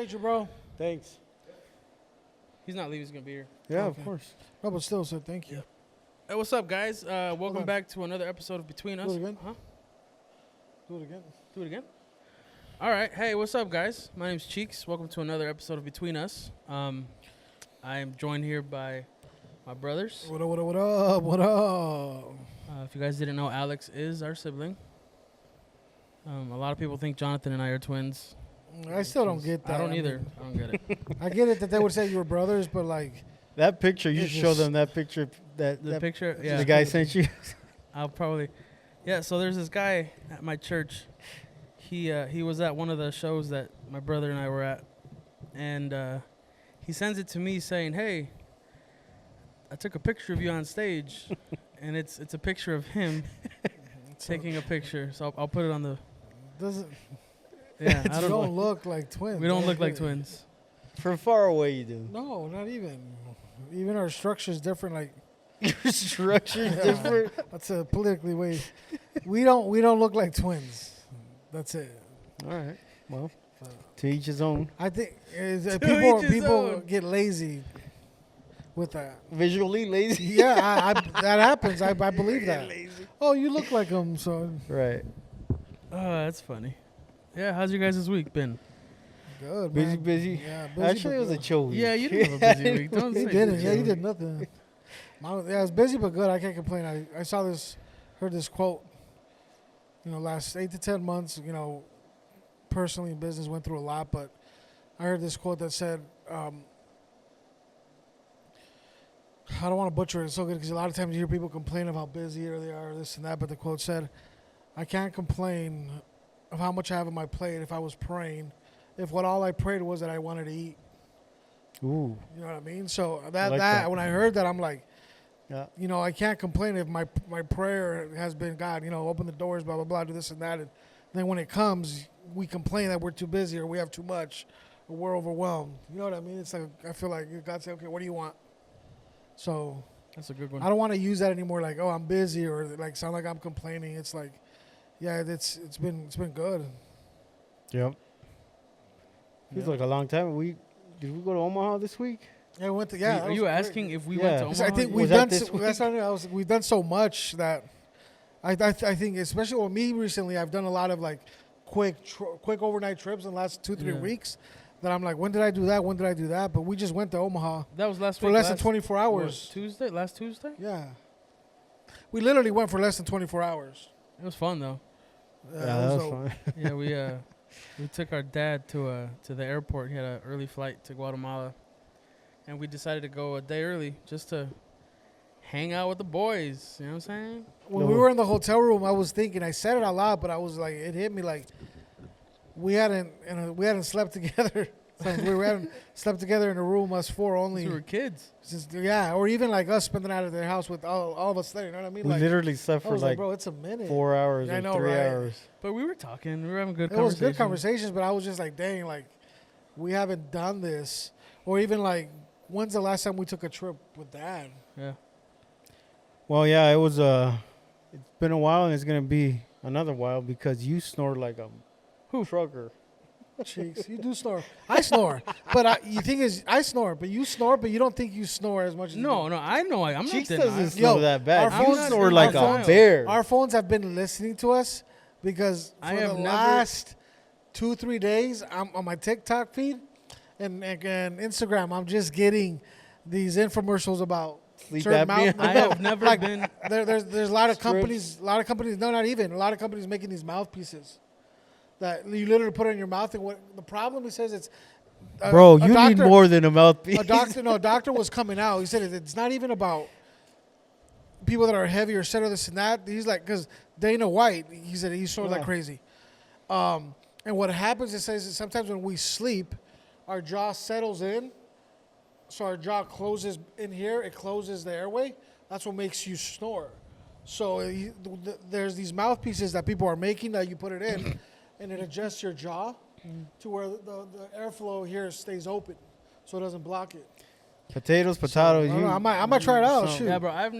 Appreciate you, bro. Thanks. He's not leaving. He's going to be here. Yeah, Okay. of course. No, but still, so thank you. Hey, what's up, guys? Welcome on. back to another episode of Between Us. Do it again. Huh? Do it again. Do it again? All right. Hey, what's up, guys? My name's Cheeks. Welcome to another episode of Between Us. I am joined here by my brothers. What up, what up, what up, what up? If you guys didn't know, Alex is our sibling. A lot of people think Jonathan and I are twins. I still don't get that. I don't either. I don't get it. I get it that they would say you were brothers, but like, That picture, you It's show just- them that picture The that picture, yeah. the guy sent you. I'll probably, yeah. So there's this guy at my church. He was at one of the shows that my brother and I were at, and he sends it to me saying, "Hey, I took a picture of you on stage," and it's a picture of him taking a picture. So I'll put it on the. doesn't Yeah, you I don't don't know. look like twins. We don't look like get it. twins. From far away, you do. No, not even. Even our structure's different. Like Your structure's Yeah. different. that's a politically way. We don't look like twins. That's it. All right. Well, to each his own. I think To people each his people own. get lazy with that. Visually lazy. Yeah, I that happens. I believe that. Oh, you look like them, so Right. Oh, that's funny. Yeah, how's your guys' week been? good. Busy, man. busy. Yeah, busy. Actually, but it was a good. chill week. Yeah, you didn't have a busy week. Don't He say didn't. busy. Yeah, he did nothing. Yeah, I was busy but good. I can't complain. I saw this, heard this quote. Last 8 to 10 months, personally in business went through a lot, but I heard this quote that said, I don't want to butcher it. It's so good because a lot of times you hear people complain of how busy they are, this and that, but the quote said, I can't complain of how much I have on my plate if I was praying, if what all I prayed was that I wanted to eat. Ooh. You know what I mean? So like that that. when I heard that, I'm like, Yeah. I can't complain if my prayer has been, God, open the doors, blah, blah, blah, do this and that. And then when it comes, we complain that we're too busy or we have too much or we're overwhelmed. You know what I mean? It's like, I feel like God said, okay, what do you want? So That's a good one. I don't want to use that anymore. Like, oh, I'm busy or like sound like I'm complaining. It's like, yeah, it's been good. Yep. Feels Yeah. like a long time. Did we go to Omaha this week? Yeah, we went to, Are that you was asking great. if we Yeah. went to Because Omaha? I think Was we've that done this so, that's not it. We've done so much that I think especially with me recently, I've done a lot of like quick overnight trips in the last 2-3 Yeah. weeks. That I'm like, when did I do that? When did I do that? But we just went to Omaha That was last for week. less than 24 hours. Tuesday? Last Tuesday? Yeah, we literally went for less than 24 hours. It was fun though. Yeah, Yeah, it that was dope. fun. Yeah, we took our dad to the airport. He had an early flight to Guatemala, and we decided to go a day early just to hang out with the boys. You know what I'm saying? When we were in the hotel room, I was thinking. I said it out loud, but I was like, it hit me like we hadn't slept together. Since we hadn't slept together in a room, us four only. We were kids. Or even like us spending out of their house with all of us there. You know what I mean? We Like, literally slept I for was like, like bro, it's a minute. 4 hours I or know, 3 right? hours. But we were talking. We were having good It was conversations. good conversations, but I was just like, dang, like we haven't done this, or even like, when's the last time we took a trip with Dad? Yeah. Well, yeah, it was. It's been a while, and it's gonna be another while because you snore like a trucker. Cheeks, you do snore. I snore, but you think is I snore, but you snore, but you don't think you snore as much as No, you do. no, I know. I'm Cheeks not denying. doesn't snore Yo, that bad. our You phones- snore our like a phones- bear. Our phones have been listening to us because for I the have never- last 2-3 days, I'm on my TikTok feed and Instagram. I'm just getting these infomercials about Sleep certain apnea? I have never like, been. There's a lot of Scripts. companies. No, not even a lot of companies making these mouthpieces that you literally put in your mouth. And what the problem he says it's. Bro, a you need doctor- more than a mouthpiece. A doctor was coming out. He said it's not even about people that are heavy or set or this and that. He's like, because Dana White, he said he snores like Yeah. crazy. And what happens, it says, is sometimes when we sleep, our jaw settles in. So our jaw closes in here. It closes the airway. That's what makes you snore. So there's these mouthpieces that people are making that you put it in, and it adjusts your jaw to where the airflow here stays open, so it doesn't block it. Potatoes. I don't know, I might try it out. so- Shoot. Yeah, bro. I've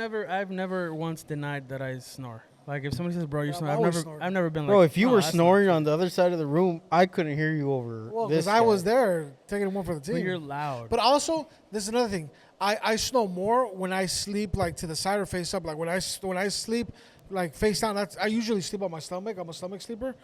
never once denied that I snore. Like if somebody says, "Bro, you're Yeah, snoring," I'm always snoring. I've never been Bro, like, if you "No, were that's not snoring true." on the other side of the room, I couldn't hear you over Well, this because I was guy. there taking one for the But team. you're loud. But also, this is another thing. I snore more when I sleep like to the side or face up. Like when I sleep like face down. I usually sleep on my stomach. I'm a stomach sleeper.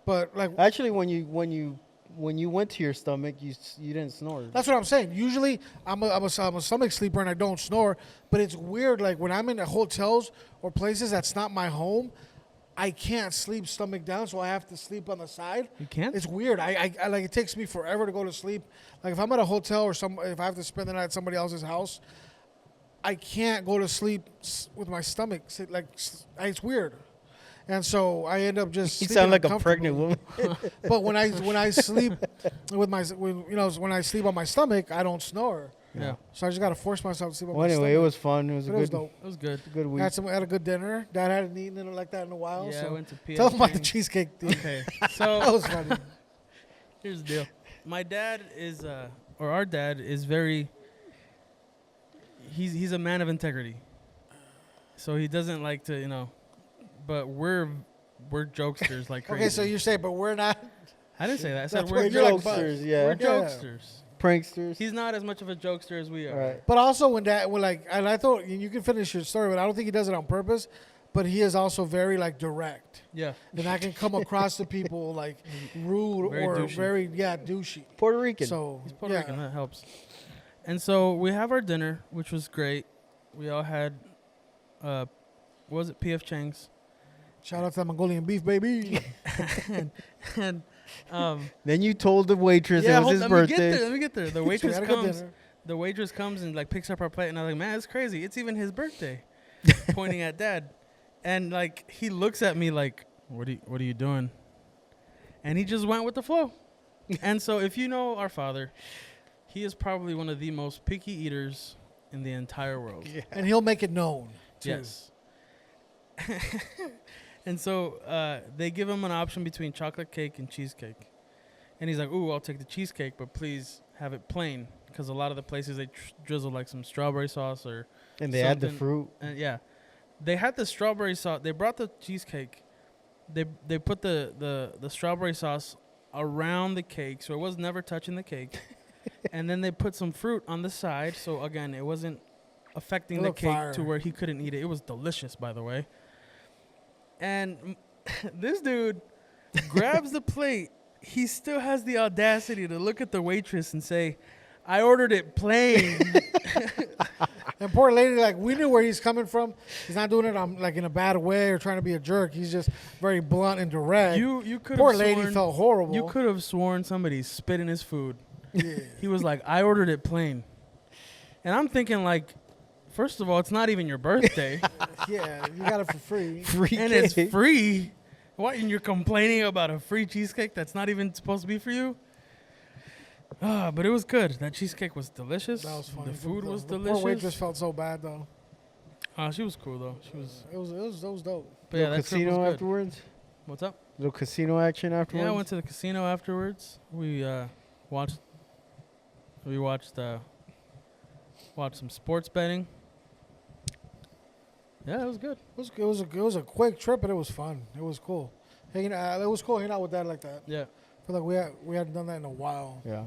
But like Actually, when you went to your stomach, you didn't snore. that's what I'm saying. Usually I'm a stomach sleeper and I don't snore. But it's weird. Like when I'm in hotels or places that's not my home, I can't sleep stomach down, so I have to sleep on the side. You can't. It's weird. I like it takes me forever to go to sleep. Like if I'm at a hotel or if I have to spend the night at somebody else's house, I can't go to sleep with my stomach. It's weird, and so I end up just. You sleeping sound like a uncomfortably. pregnant woman. But when I sleep when I sleep on my stomach, I don't snore. Yeah. So I just gotta force myself to sleep on Well, my anyway, stomach. it was fun. It was a But it was good, dope. It was good. good week. Had a good dinner. Dad hadn't eaten it like that in a while. Yeah, I so went to PF tell them about the Chang's. cheesecake thing. Okay. That So was funny. here's the deal. My dad is, or our dad is very. He's a man of integrity. So he doesn't like to, but we're jokesters like crazy. Okay, so you say, but we're not. I didn't say that. I said That's we're what you're like, Jokesters, We're yeah. Yeah. jokesters. Pranksters. He's not as much of a jokester as we are. Right. But also when and I thought you can finish your story, but I don't think he does it on purpose. But he is also very like direct, Yeah. and I can come across to people like rude Very or douchey. very douchey. Puerto Rican. So He's Puerto yeah. Rican. That helps. And so we have our dinner, which was great. We all had, what was it, PF Chang's. Shout out to that Mongolian beef, baby. And Then you told the waitress yeah, it was his let birthday. me get there. The We waitress had a good comes. dinner. The waitress comes and like picks up our plate, and I'm like, man, it's crazy. It's even his birthday. Pointing at Dad, and like he looks at me like, what are you doing? And he just went with the flow. And so if you know our father, he is probably one of the most picky eaters in the entire world. Yeah. And he'll make it known. Too. Yes. And so they give him an option between chocolate cake and cheesecake. And he's like, ooh, I'll take the cheesecake, but please have it plain. Because a lot of the places they drizzle like some strawberry sauce or And they add the something. fruit. And yeah. They had the strawberry sauce. They brought the cheesecake. They put the strawberry sauce around the cake, so it was never touching the cake. And then they put some fruit on the side, so again, it wasn't affecting It the looked cake fire. to where he couldn't eat it. It was delicious, by the way. And this dude grabs the plate. He still has the audacity to look at the waitress and say, I ordered it plain. And poor lady, like we knew where he's coming from. He's not doing it like in a bad way or trying to be a jerk. He's just very blunt and direct. You could Poor have lady sworn, felt horrible. You could have sworn somebody spit in his food. Yeah. He was like, I ordered it plain. And I'm thinking like, first of all, it's not even your birthday. Yeah, you got it for free. Free And cake. it's free. What? And you're complaining about a free cheesecake that's not even supposed to be for you? But it was good. That cheesecake was delicious. That was funny. The food was The poor waitress delicious. felt so bad though. She was cool though. She was. It was dope. But yeah, Little that trip casino was good. afterwards. What's up? Little casino action afterwards. Yeah, I went to the casino afterwards. We watched. We watched some sports betting. Yeah, it was good. It was a quick trip, but it was fun. It was cool. It was cool hanging out with Dad like that. Yeah. I feel like we hadn't done that in a while. Yeah.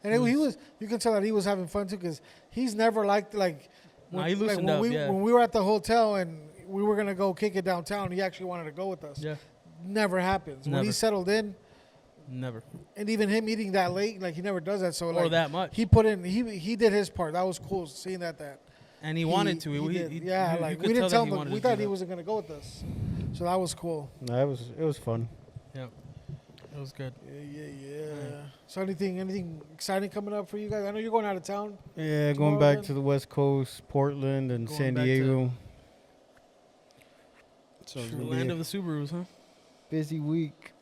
And he was. You can tell that he was having fun too, because he's never liked like. Nah, he loosened up, yeah. When we were at the hotel and we were gonna go kick it downtown, he actually wanted to go with us. Yeah. Never happens. When Never. he settled in, Never. and even him eating that late, like he never does that. So Or like that much. he put in. He did his part. That was cool seeing that. And he wanted to. He did. You Like could we didn't tell tell that him. wanted We to do thought he that. wasn't gonna go with us. So that was cool. No, it was fun. Yeah. It was good. Yeah. So anything exciting coming up for you guys? I know you're going out of town. Yeah, Tomorrow going back then? to the West Coast, Portland, and Going San back to- Diego. So it's The gonna be land a of the Subarus, huh? busy week.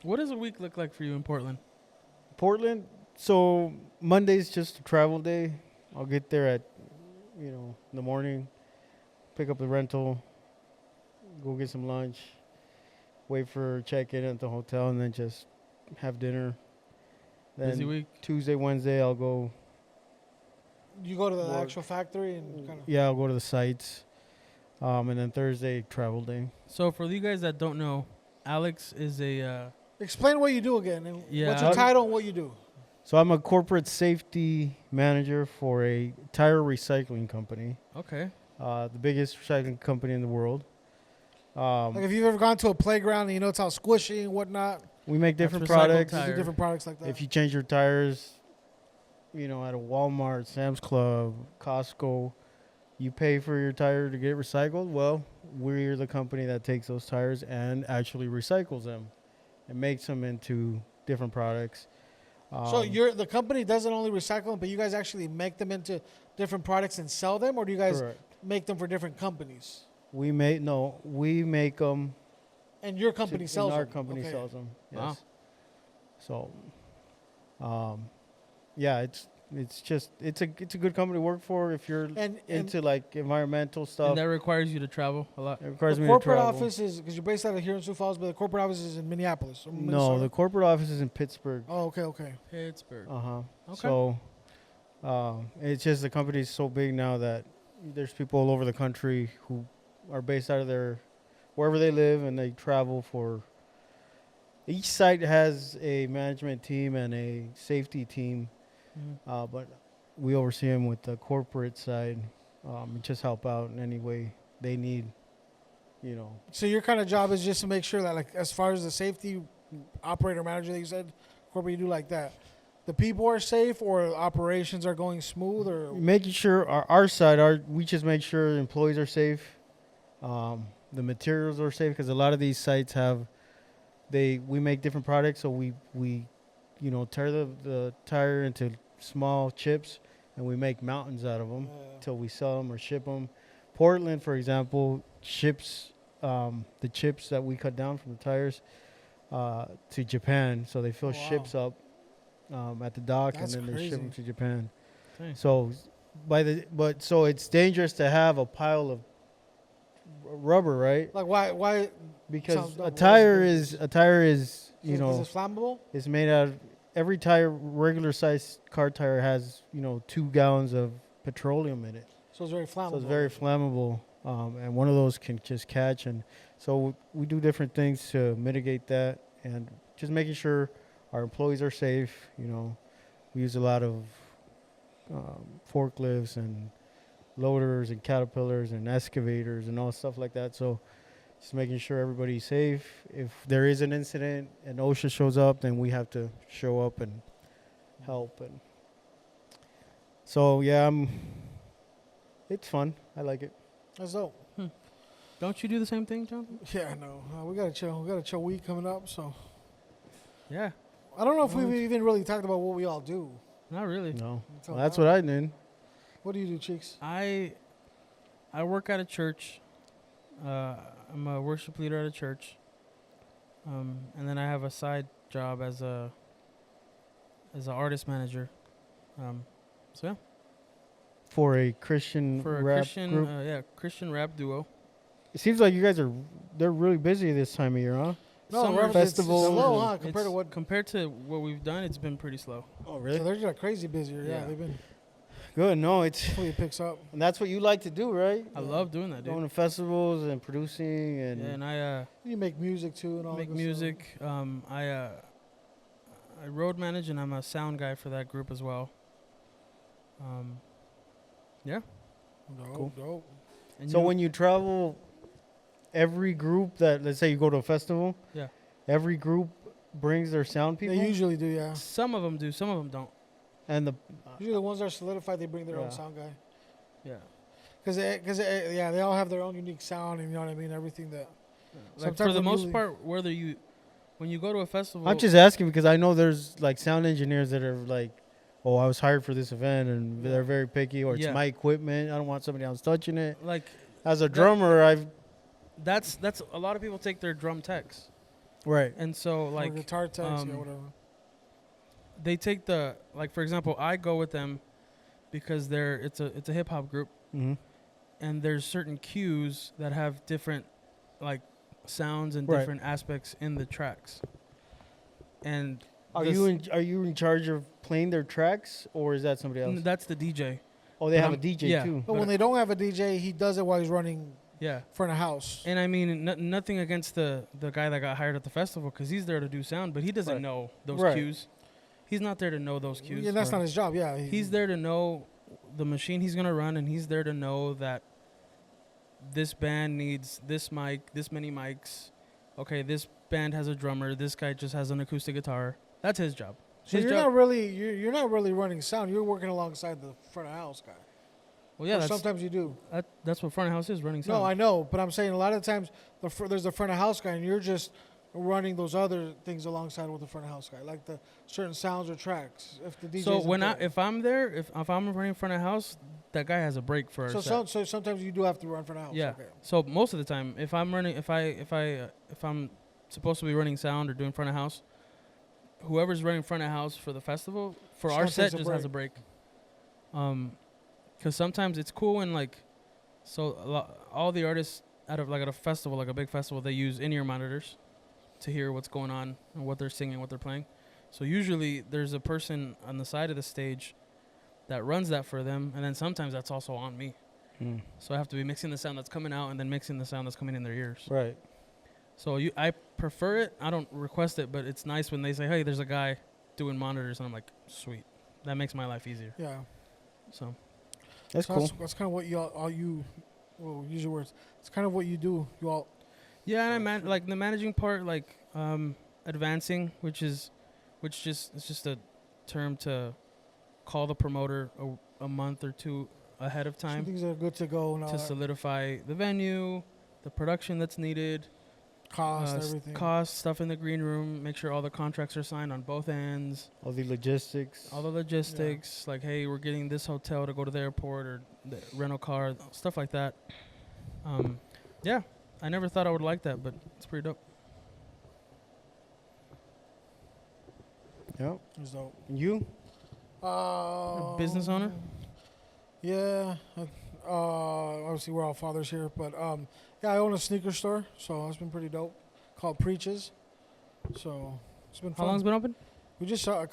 What does a week look like for you in Portland? Portland. So Monday's just a travel day. I'll get there at, in the morning, pick up the rental, go get some lunch, wait for check-in at the hotel, and then just have dinner. Then Busy week. Tuesday, Wednesday, I'll go. You go to the Work. actual factory and kind of. Yeah, I'll go to the sites. And then Thursday, travel day. So for you guys that don't know, Alex is Explain what you do again. And Yeah, what's your title and what you do? So I'm a corporate safety manager for a tire recycling company, okay. the biggest recycling company in the world. Like if you've ever gone to a playground and you know it's all squishy and whatnot, We make different recycled products. tire. you do different products like that. If you change your tires, at a Walmart, Sam's Club, Costco, you pay for your tire to get recycled. Well, we're the company that takes those tires and actually recycles them and makes them into different products. So the company doesn't only recycle them, but you guys actually make them into different products and sell them, or do you guys Correct. make them for different companies? We make them. And your company sells Our them? company Okay. sells them. Yes. Wow. So, yeah, it's a good company to work for if you're And into like environmental stuff. And that requires you to travel a lot. It requires the me to corporate travel. office is, because you're based out of here in Sioux Falls, but the corporate office is in Minneapolis. Or No, Minnesota? the corporate office is in Pittsburgh. Oh, okay. Pittsburgh. Uh-huh. Okay. So, it's just the company's so big now that there's people all over the country who are based out of wherever they live, and they travel for. Each site has a management team and a safety team, Mhm. but we oversee them with the corporate side, and just help out in any way they need. So your kind of job is just to make sure that, like, as far as the safety operator manager that you said, corporate, you do like that. The people are safe, or operations are going smooth, or Making sure our side, we just make sure employees are safe, the materials are safe, because a lot of these sites we make different products, so we tear the tire into small chips, and we make mountains out of them till we sell them or ship them. Portland, for example, ships the chips that we cut down from the tires to Japan, so they fill Oh, wow. ships up at the dock, That's and then they ship them crazy. to Japan. Okay. So so it's dangerous to have a pile of rubber, right? like why? Because Sounds dumb. Why a is it tire dangerous? is Is it flammable? it's made out of, every tire, regular size car tire has 2 gallons of petroleum in it, So it's very flammable. so it's very flammable, and one of those can just catch. And so we do different things to mitigate that, and just making sure our employees are safe. We use a lot of forklifts and loaders and caterpillars and excavators and all stuff like that. So just making sure everybody's safe. If there is an incident and OSHA shows up, then we have to show up and help. And so it's fun. I like it. That's dope. Don't you do the same thing, Jonathan? Yeah, I know. We got a chill week coming up, so Yeah. I don't know if Well, we've even really talked about what we all do. Not really. No, until well, that's now. what I did. What do you do, Cheeks? I work at a church. I'm a worship leader at a church. And then I have a side job as an artist manager. So yeah, For a Christian for a rap Christian group. Christian rap duo. It seems like you guys they're really busy this time of year, huh? Summer it's festivals slow, and huh? Compared to what we've done, it's been pretty slow. Oh, So they're just crazy busier. Yeah, Yeah. they've been. Good. No, Hopefully it picks up. and that's what you like to do, right? I love doing that, dude. Going to festivals and producing and Yeah, and I You make music too, and all. make that music. I road manage, and I'm a sound guy for that group as well. Yeah. Stuff. Cool. Dope. And So when you travel, every group that, let's say you go to a festival, Yeah. every group brings their sound people, They usually do, yeah. some of them do, some of them don't. and Usually the ones that are solidified, they bring their Yeah. own sound guy. Yeah. Because they all have their own unique sound, and you know what I mean. Everything that. Like Sometimes for the I'm most usually- part, when you go to a festival, I'm just asking because I know there's like sound engineers that are like, oh, I was hired for this event, and they're very picky, or it's Yeah. my equipment. I don't want somebody else touching it. like As a drummer, that's a lot of people take their drum techs, right. and so Or like guitar techs, yeah, um, whatever. they take for example, I go with them because it's a hip hop group, Mm-hmm. and there's certain cues that have different like sounds and Right. different aspects in the tracks. And Are this- you in charge of playing their tracks, or is that somebody else? that's the DJ. Oh, they have a Um, DJ yeah. too. But when they don't have a DJ, he does it while he's running Yeah. front of house. And I mean, nothing against the guy that got hired at the festival, because he's there to do sound, but he doesn't Right. know those Right. cues. He's not there to know those cues. Yeah, that's Right. not his job. Yeah, He's there to know the machine he's gonna run, and he's there to know that this band needs this mic, this many mics. Okay, this band has a drummer. This guy just has an acoustic guitar. That's his job. So His you're job- not really you're not really running sound. You're working alongside the front of house guy. Well, yeah, Or that's sometimes you do. that's what front of house is, running sound. No, I know, but I'm saying a lot of times there's the front of house guy, and you're just running those other things alongside with the front of house guy, like the certain sounds or tracks. If the DJ So if I'm there, if I'm running front of house, that guy has a break for. so, a set. so sometimes you do have to run front of house. Yeah. Okay. So most of the time, if I'm running, if I'm supposed to be running sound or doing front of house, whoever's running front of house for the festival for our Just set takes a just has a break. Because sometimes it's cool when all the artists at a festival, like a big festival, they use in-ear monitors to hear what's going on and what they're singing, what they're playing. So usually there's a person on the side of the stage that runs that for them, and then sometimes that's also on me. So I have to be mixing the sound that's coming out and then mixing the sound that's coming in their ears. Right. So I prefer it. I don't request it, but it's nice when they say, "Hey, there's a guy doing monitors," and I'm like, "Sweet." That makes my life easier. Yeah. So That's So cool. That's kind of what well, use your words. It's kind of what you do. You all. yeah, and like the managing part, like advancing, which is it's just a term to call the promoter a month or two ahead of Some time things are good to go and all to that. solidify the venue, the production that's needed, Cost, everything. cost, stuff in the green room, make sure all the contracts are signed on both ends, All the logistics. all the logistics, like, hey, we're getting this hotel to go to the airport or the rental car, stuff like that. Yeah, I never thought I would like that, but it's pretty dope. Yep. It's dope. You? Business owner? Yeah. Obviously, we're all fathers here, but yeah, I own a sneaker store, so it's been pretty dope. Called Preaches. So it's been How fun. long's it been open? We just saw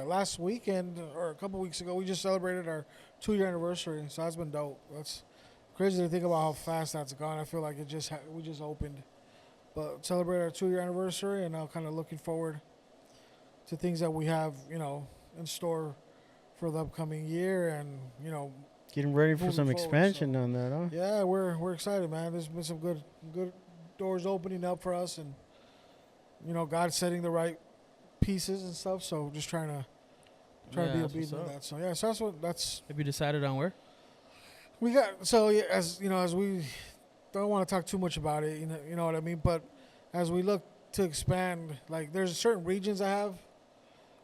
last weekend or a couple weeks ago, we just celebrated our 2-year anniversary. So that's been dope. That's crazy to think about how fast that's gone. I feel like we just opened, but celebrated our 2-year anniversary, and now kind of looking forward to things that we have, in store for the upcoming year, and Getting ready for Moving some forward, expansion on that, huh? yeah, we're excited, man. There's been some good doors opening up for us, and God's setting the right pieces and stuff. So just trying to be that's obedient what's to up. that. So yeah, so that's Have you decided on where? we got. So yeah, as we don't want to talk too much about it, you know what I mean. But as we look to expand, like there's certain regions I have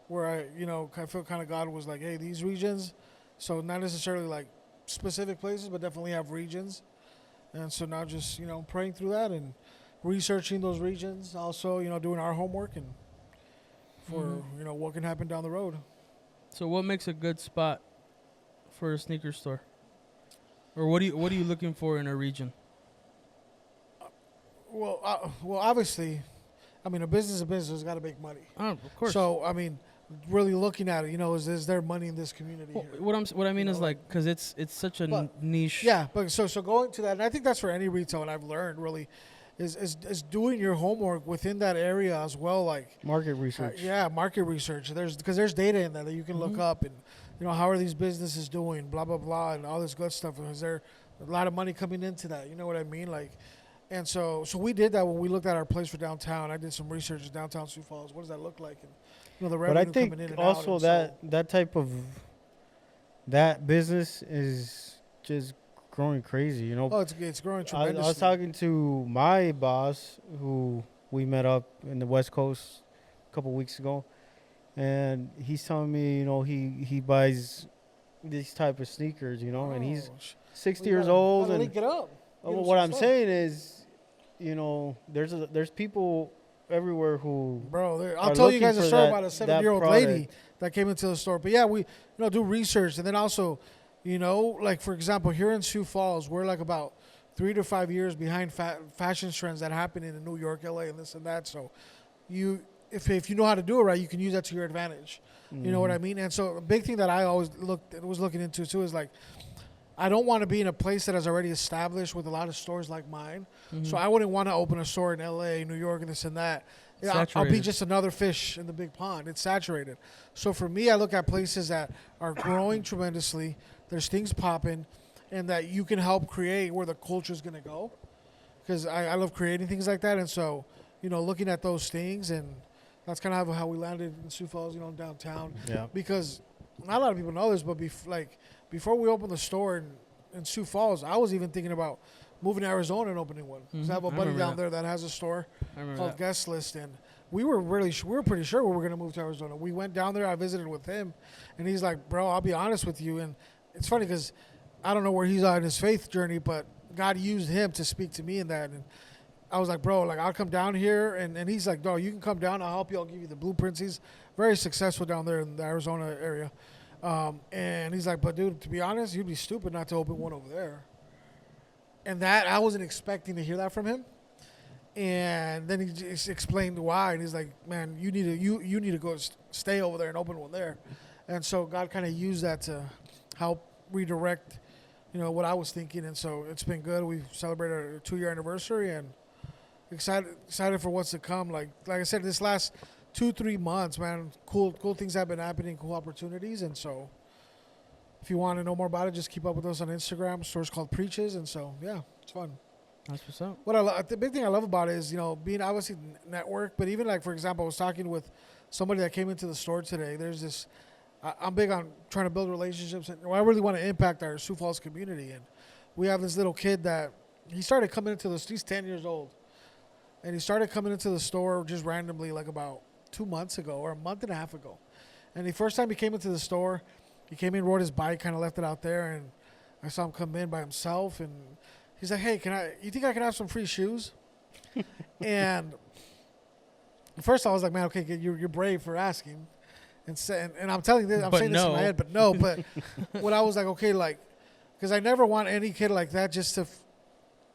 where I feel kind of God was like, hey, these regions. So not necessarily like specific places, but definitely have regions. And so now just, praying through that and researching those regions. Also, doing our homework and for, what can happen down the road. So what makes a good spot for a sneaker store? Or what are you looking for in a region? Well, obviously, a business has got to make money. Oh, of course. So, really looking at it, is there money in this community Well, here? what I mean is like- because it's such a But- niche. Yeah, but so going to that, and I think that's for any retail, and I've learned really, is doing your homework within that area as well, like Market research. yeah, market research. Because there's data in there that you can look up, and how are these businesses doing, blah blah blah, and all this good stuff. Is there a lot of money coming into that? You know what I mean, like. And so we did that when we looked at our place for downtown. I did some research in downtown Sioux Falls. What does that look like? And the revenue But I think coming in and also out. And that type of that business is just growing crazy. it's growing I tremendously. was talking to my boss, who we met up in the West Coast a couple weeks ago, and he's telling me, he buys these type of sneakers, and he's 60 years old. And link it up. Give him what some I'm stuff. saying is, there's people everywhere who Bro, I'll are tell you looking guys a for story that- about a that 7-year-old lady product. that came into the store. But yeah, we do research, and then also, like for example, here in Sioux Falls, we're like about 3 to 5 years behind fashion trends that happen in New York, LA, and this and that. So, if you know how to do it right, you can use that to your advantage. You know what I mean? And so a big thing that I always was looking into too is like, I don't want to be in a place that is already established with a lot of stores like mine. Mhm. So I wouldn't want to open a store in LA, New York, and this and that. Yeah, I'll be Saturated. just another fish in the big pond. It's saturated. So for me, I look at places that are growing tremendously. There's things popping, and that you can help create where the culture is going to go. Because I love creating things like that, and so looking at those things, and that's kind of how we landed in Sioux Falls, downtown. Yeah. Because not a lot of people know this, but before we opened the store in Sioux Falls, I was even thinking about moving to Arizona and opening one. 'Cause I have a I buddy remember down that. there that has a store I remember called that. Guest List, and we were pretty sure we were going to move to Arizona. We went down there. I visited with him, and he's like, "Bro, I'll be honest with you." And it's funny because I don't know where he's at in his faith journey, but God used him to speak to me in that. And I was like, "Bro, like I'll come down here," and he's like, "No, you can come down. I'll help you. I'll give you the blueprints." He's very successful down there in the Arizona area. And he's like, "But dude, to be honest, you'd be stupid not to open one over there." And that I wasn't expecting to hear that from him. And then he just explained why, and he's like, "Man, you need to go stay over there and open one there." And so God kind of used that to help redirect, what I was thinking. And so it's been good. We've celebrated our 2-year anniversary, and excited for what's to come. Like I said, this last 2-3 months, man, cool things have been happening, cool opportunities. And so if you want to know more about it, just keep up with us on Instagram. Store's called Preaches, and so yeah, it's fun. That's what's up. The big thing I love about it is, being obviously network, but even like, for example, I was talking with somebody that came into the store today. There's this, I'm big on trying to build relationships, and I really want to impact our Sioux Falls community. And we have this little kid that he started coming into he's 10 years old, and he started coming into the store just randomly, like about 2 months ago or a month and a half ago. And the first time he came into the store, he came in, rode his bike, kind of left it out there, and I saw him come in by himself, and he's like, "Hey, you think I can have some free shoes?" And first I was like, "Man, okay, you're brave for asking." And I'm telling this, I'm But saying this in my no. head, but no. But what I was like, okay, like, because I never want any kid like that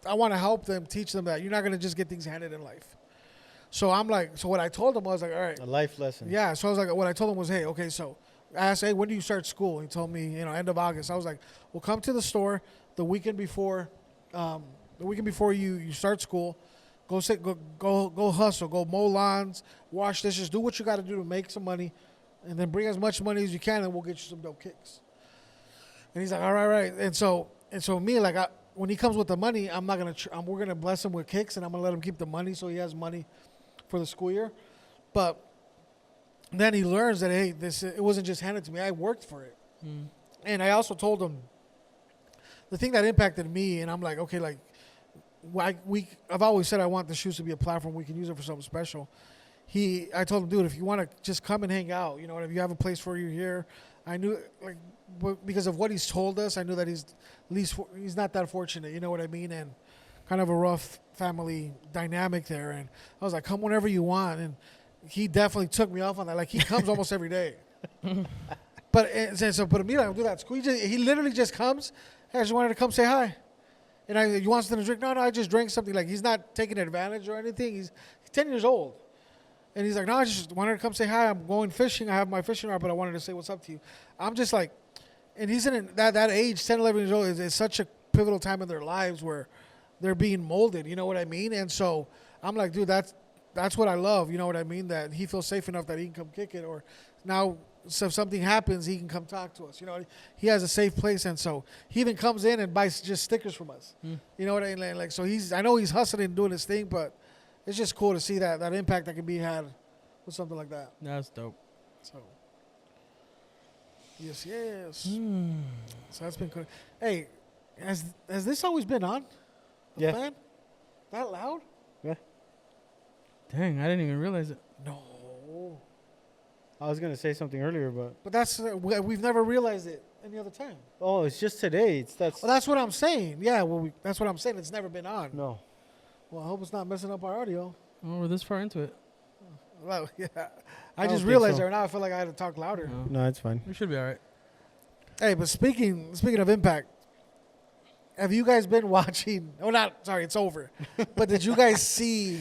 I want to help them, teach them that you're not going to just get things handed in life. So I'm like, so what I told him was like, all right. A life lesson. Yeah, so I was like, what I told him was, hey, okay, so I asked, hey, when do you start school? He told me, end of August. I was like, well, come to the store the weekend before you start school. Go hustle, go mow lawns, wash dishes, do what you got to do to make some money, and then bring as much money as you can, and we'll get you some dope kicks. And he's like, all right. And so me, like, when he comes with the money, we're gonna bless him with kicks, and I'm gonna let him keep the money so he has money for the school year. But then he learns that, hey, it wasn't just handed to me. I worked for it. Mm. And I also told him the thing that impacted me, and I'm like, okay, like, I've always said I want the shoes to be a platform we can use it for something special. I told him, dude, if you want to just come and hang out, if you have a place for you here, I knew, like, because of what he's told us, I knew that he's not that fortunate, you know what I mean, and kind of a rough family dynamic there. And I was like, come whenever you want, and he definitely took me off on that. Like, he comes almost every day. But immediately I don't do that at school. He literally just comes. Hey, I just wanted to come say hi. And you want something to drink? No, I just drank something. Like, he's not taking advantage or anything. He's 10 years old. And he's like, no, I just wanted to come say hi. I'm going fishing. I have my fishing rod, but I wanted to say what's up to you. I'm just like, and he's in that age, 10, 11 years old, is such a pivotal time in their lives where they're being molded, you know what I mean? And so I'm like, dude, that's what I love, you know what I mean? That he feels safe enough that he can come kick it, or now, so if something happens, he can come talk to us. He has a safe place, and so he even comes in and buys just stickers from us. You know what I mean? Like, so I know he's hustling and doing his thing, but it's just cool to see that impact that can be had with something like that. That's dope. So, yes. So that's been cool. Hey, has this always been on? The Yeah. fan? That loud? Dang, I didn't even realize it. No. I was gonna say something earlier, but But we've never realized it any other time. it's just today. Well, that's what I'm saying. Yeah, that's what I'm saying. It's never been on. No. Well, I hope it's not messing up our audio. Oh, we're this far into it. Well, yeah. I don't just think realized so. right now I feel like I had to talk louder. No. No, it's fine. We should be all right. Hey, but speaking of impact, have you guys been watching? Oh, not sorry, it's over. But did you guys see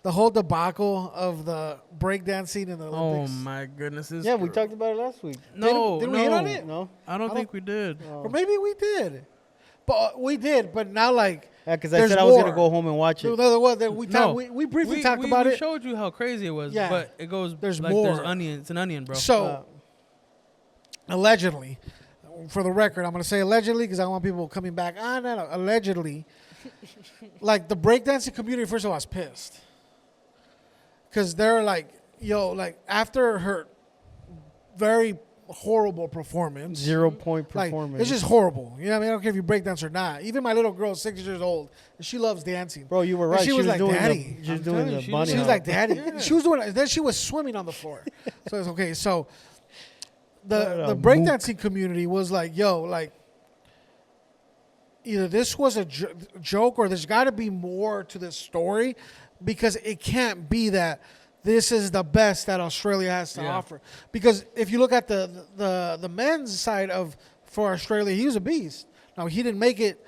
the whole debacle of the breakdancing in the Oh Olympics? my goodness! Yeah, we talked about it last week. No, Didn't no, we hit on it? No? I don't think we did. Oh. Or maybe we did. But now like Yeah, because I there's said I was going more. to go home and watch it. We briefly talked about we it. showed you how crazy it was. Yeah. But it goes. There's like, more. There's onion. It's an onion, bro. So allegedly, for the record, I'm going to say allegedly because I want people coming back. No. Allegedly, like the breakdancing community, first of all, is pissed. Because they're like, like after her very horrible performance. 0 point Like, performance. it's just horrible. You know what I mean? I don't care if you break dance or not. Even my little girl, 6 years old, and she loves dancing. Bro, you were And right. she was like, doing "Daddy." she was I'm doing telling the you, she bunny She was hop. like, "Daddy." Yeah. She was doing. Then she was swimming on the floor. So it's okay. So the What a breakdancing community was like, like either this was a joke or there's got to be more to this story, because it can't be that this is the best that Australia has to Yeah. offer. Because if you look at the men's side for Australia, he was a beast. Now he didn't make it,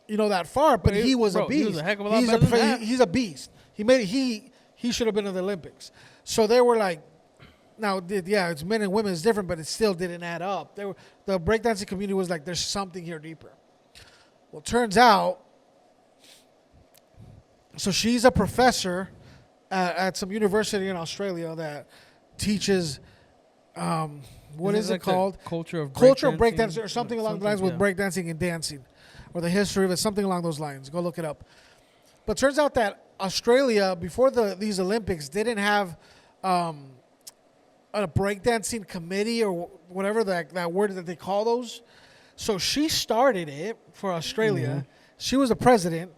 that far, but he was a beast. He was a heck of a lot better than that. He's a beast. He made it. He should have been in the Olympics. So they were like, now it's men and women, it's different, but it still didn't add up. The breakdancing community was like, there's something here deeper. Well, it turns out, so she's a professor at some university in Australia that teaches, what is it like the called? Culture of Breakdancing or something along the lines with yeah. breakdancing and dancing, or the history of it, something along those lines. Go look it up. But turns out that Australia, before these Olympics, didn't have a breakdancing committee or whatever that word that they call those. So she started it for Australia. Mm-hmm. She was the president,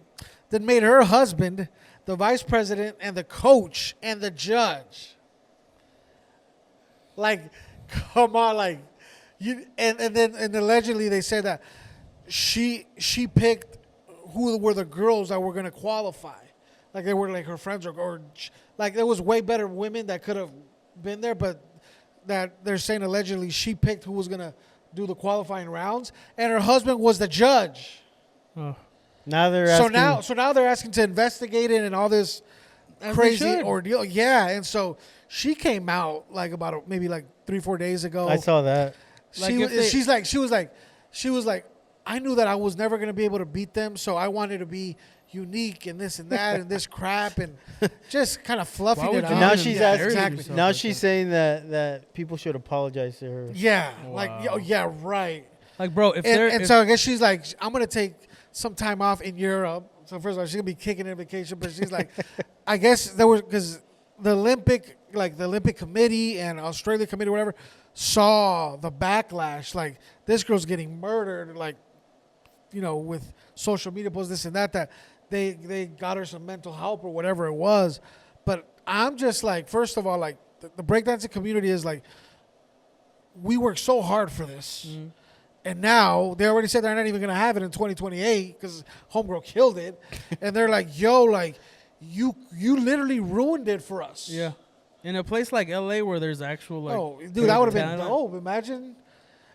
then made her husband the vice president and the coach and the judge. Like, come on, like you and then allegedly they said that she picked who were the girls that were going to qualify. Like they were like her friends or like there was way better women that could have been there, but that they're saying allegedly she picked who was going to do the qualifying rounds, and her husband was the judge. Oh. Now they're asking. So now they're asking to investigate it and all this As they crazy should. ordeal. Yeah, and so she came out like about maybe like 3-4 days ago. I saw that. Like She if they- she was like, I knew that I was never going to be able to beat them, so I wanted to be unique and this and that and this crap and just kind of fluffing Why it would up. you Now even she's dare asking. exactly. yourself Now like she's that? saying that people should apologize to her. Yeah, Wow. yeah, right. Like, bro, if they're And if- so I guess she's like, I'm going to take some time off in Europe. So first of all, she's going to be kicking in vacation, but she's like, I guess there was, because the Olympic Committee and Australia Committee, whatever, saw the backlash. Like, this girl's getting murdered, like, with social media posts, this and that they got her some mental help or whatever it was. But I'm just like, first of all, like, the breakdancing community is like, we worked so hard for this. Mm-hmm. And now they already said they're not even going to have it in 2028 because Homegirl killed it. And they're like, yo, like, you literally ruined it for us. yeah, in a place like LA where there's actual like Oh, dude, that would have been talent. dope. Imagine.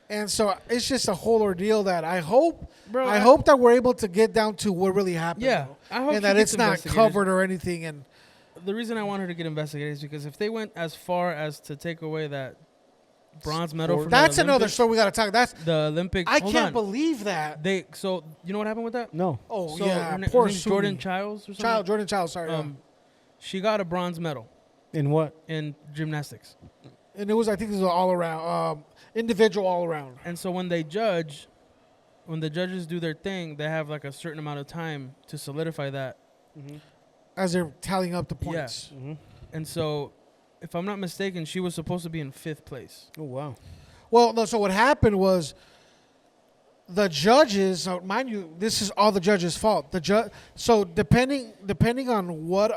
And so it's just a whole ordeal that I hope Bro, that we're able to get down to what really happened. Yeah, though. I hope and she that gets it's not investigated. covered or anything. And The reason I want her to get investigated is because if they went as far as to take away that bronze medal from that's the another Olympics, story we got to talk. That's the Olympic. I hold can't on. believe that. So you know what happened with that? No. Oh So yeah, her poor name's Jordan Sumi. Childs or something. Jordan Child. Sorry. She got a bronze medal In what? in gymnastics. And it was, I think, it was all around, individual all around. And so when the judges do their thing, they have like a certain amount of time to solidify that. As they're tallying up the points. Mm-hmm. And so, if I'm not mistaken, she was supposed to be in 5th place. Oh wow. Well, no. So what happened was the judges. Mind you, this is all the judges' fault. So depending on what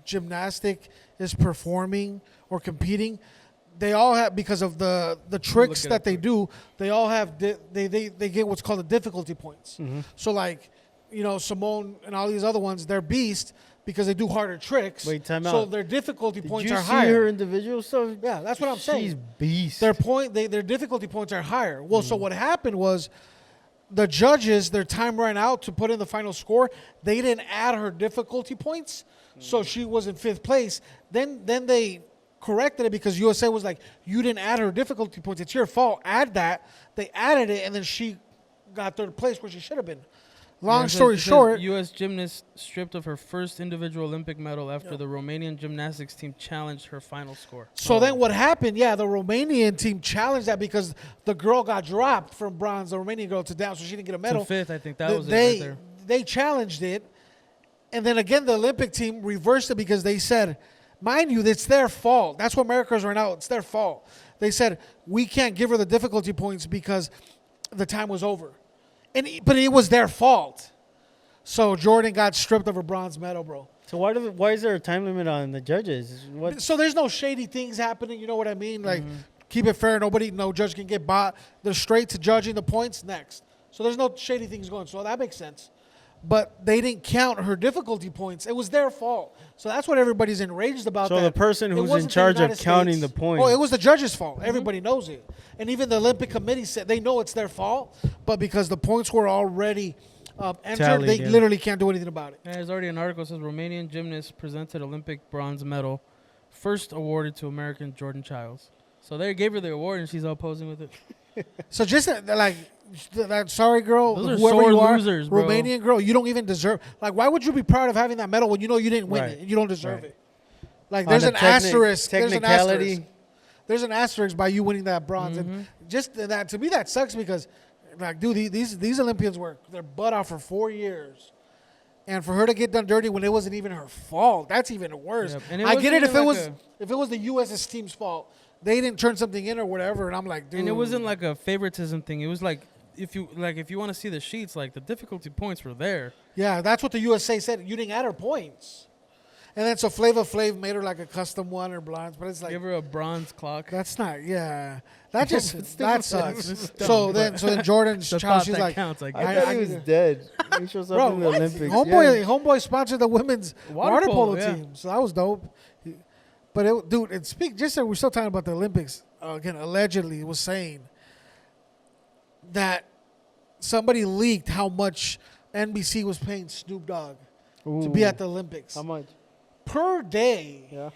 gymnastic is performing or competing, they all have, because of the tricks it that up they quick. do. They all have they get what's called the difficulty points. Mm-hmm. So like, Simone and all these other ones, they're beast because they do harder tricks. Wait, time So out. their difficulty Did points you are see higher. her individual stuff? Yeah, that's what I'm saying. She's beast. Their difficulty points are higher. Well, so what happened was the judges, their time ran out to put in the final score. They didn't add her difficulty points, So she was in 5th place. Then they corrected it because USA was like, you didn't add her difficulty points. It's your fault. Add that. They added it, and then she got 3rd place where she should have been. Long story short, U.S. gymnast stripped of her first individual Olympic medal after the Romanian gymnastics team challenged her final score. So then what happened, the Romanian team challenged that because the girl got dropped from bronze, the Romanian girl, to down, so she didn't get a medal. To 5th, I think that was it right there. They challenged it, and then again the Olympic team reversed it because they said, mind you, it's their fault. That's what America's right now. It's their fault. They said, we can't give her the difficulty points because the time was over. But it was their fault. So Jordan got stripped of her bronze medal, bro. So why is there a time limit on the judges? What? So there's no shady things happening. You know what I mean? Like, keep it fair. No judge can get bought. They're straight to judging the points next. So there's no shady things going. So that makes sense. But they didn't count her difficulty points. It was their fault. So that's what everybody's enraged about. So the person who's in charge of counting the points. Oh, it was the judge's fault. Everybody knows it. And even the Olympic Committee said they know it's their fault. But because the points were already entered, Tallied, they literally can't do anything about it. Yeah, there's already an article that says Romanian gymnast presented Olympic bronze medal, first awarded to American Jordan Childs. So they gave her the award and she's all posing with it. So just that sorry girl, Those are whoever sore you are, losers, bro. Romanian girl, you don't even deserve. Like, why would you be proud of having that medal when you know you didn't win it and you don't deserve it? Like, there's an asterisk. Technicality. There's an asterisk by you winning that bronze, and just that to me that sucks because, like, dude, these Olympians worked their butt off for 4 years. And for her to get done dirty when it wasn't even her fault, that's even worse. Yep. And I get it wasn't if it was the U.S. team's fault. They didn't turn something in or whatever, and I'm like, dude. And it wasn't like a favoritism thing. It was like if you want to see the sheets, like the difficulty points were there. Yeah, that's what the USA said. You didn't add her points. And then so Flava Flav made her like a custom one or bronze, but it's like, Give her a bronze clock. that's not. Yeah, that just that sucks. It's So dumb, then Jordan's the child, thought she's that like, counts. Like, I thought he was dead. He shows up bro, in the Olympics. homeboy sponsored the women's water polo yeah. team, so that was dope. But dude, just so we're still talking about the Olympics again. Allegedly, it was saying that somebody leaked how much NBC was paying Snoop Dogg to be at the Olympics How much? per day. Yeah.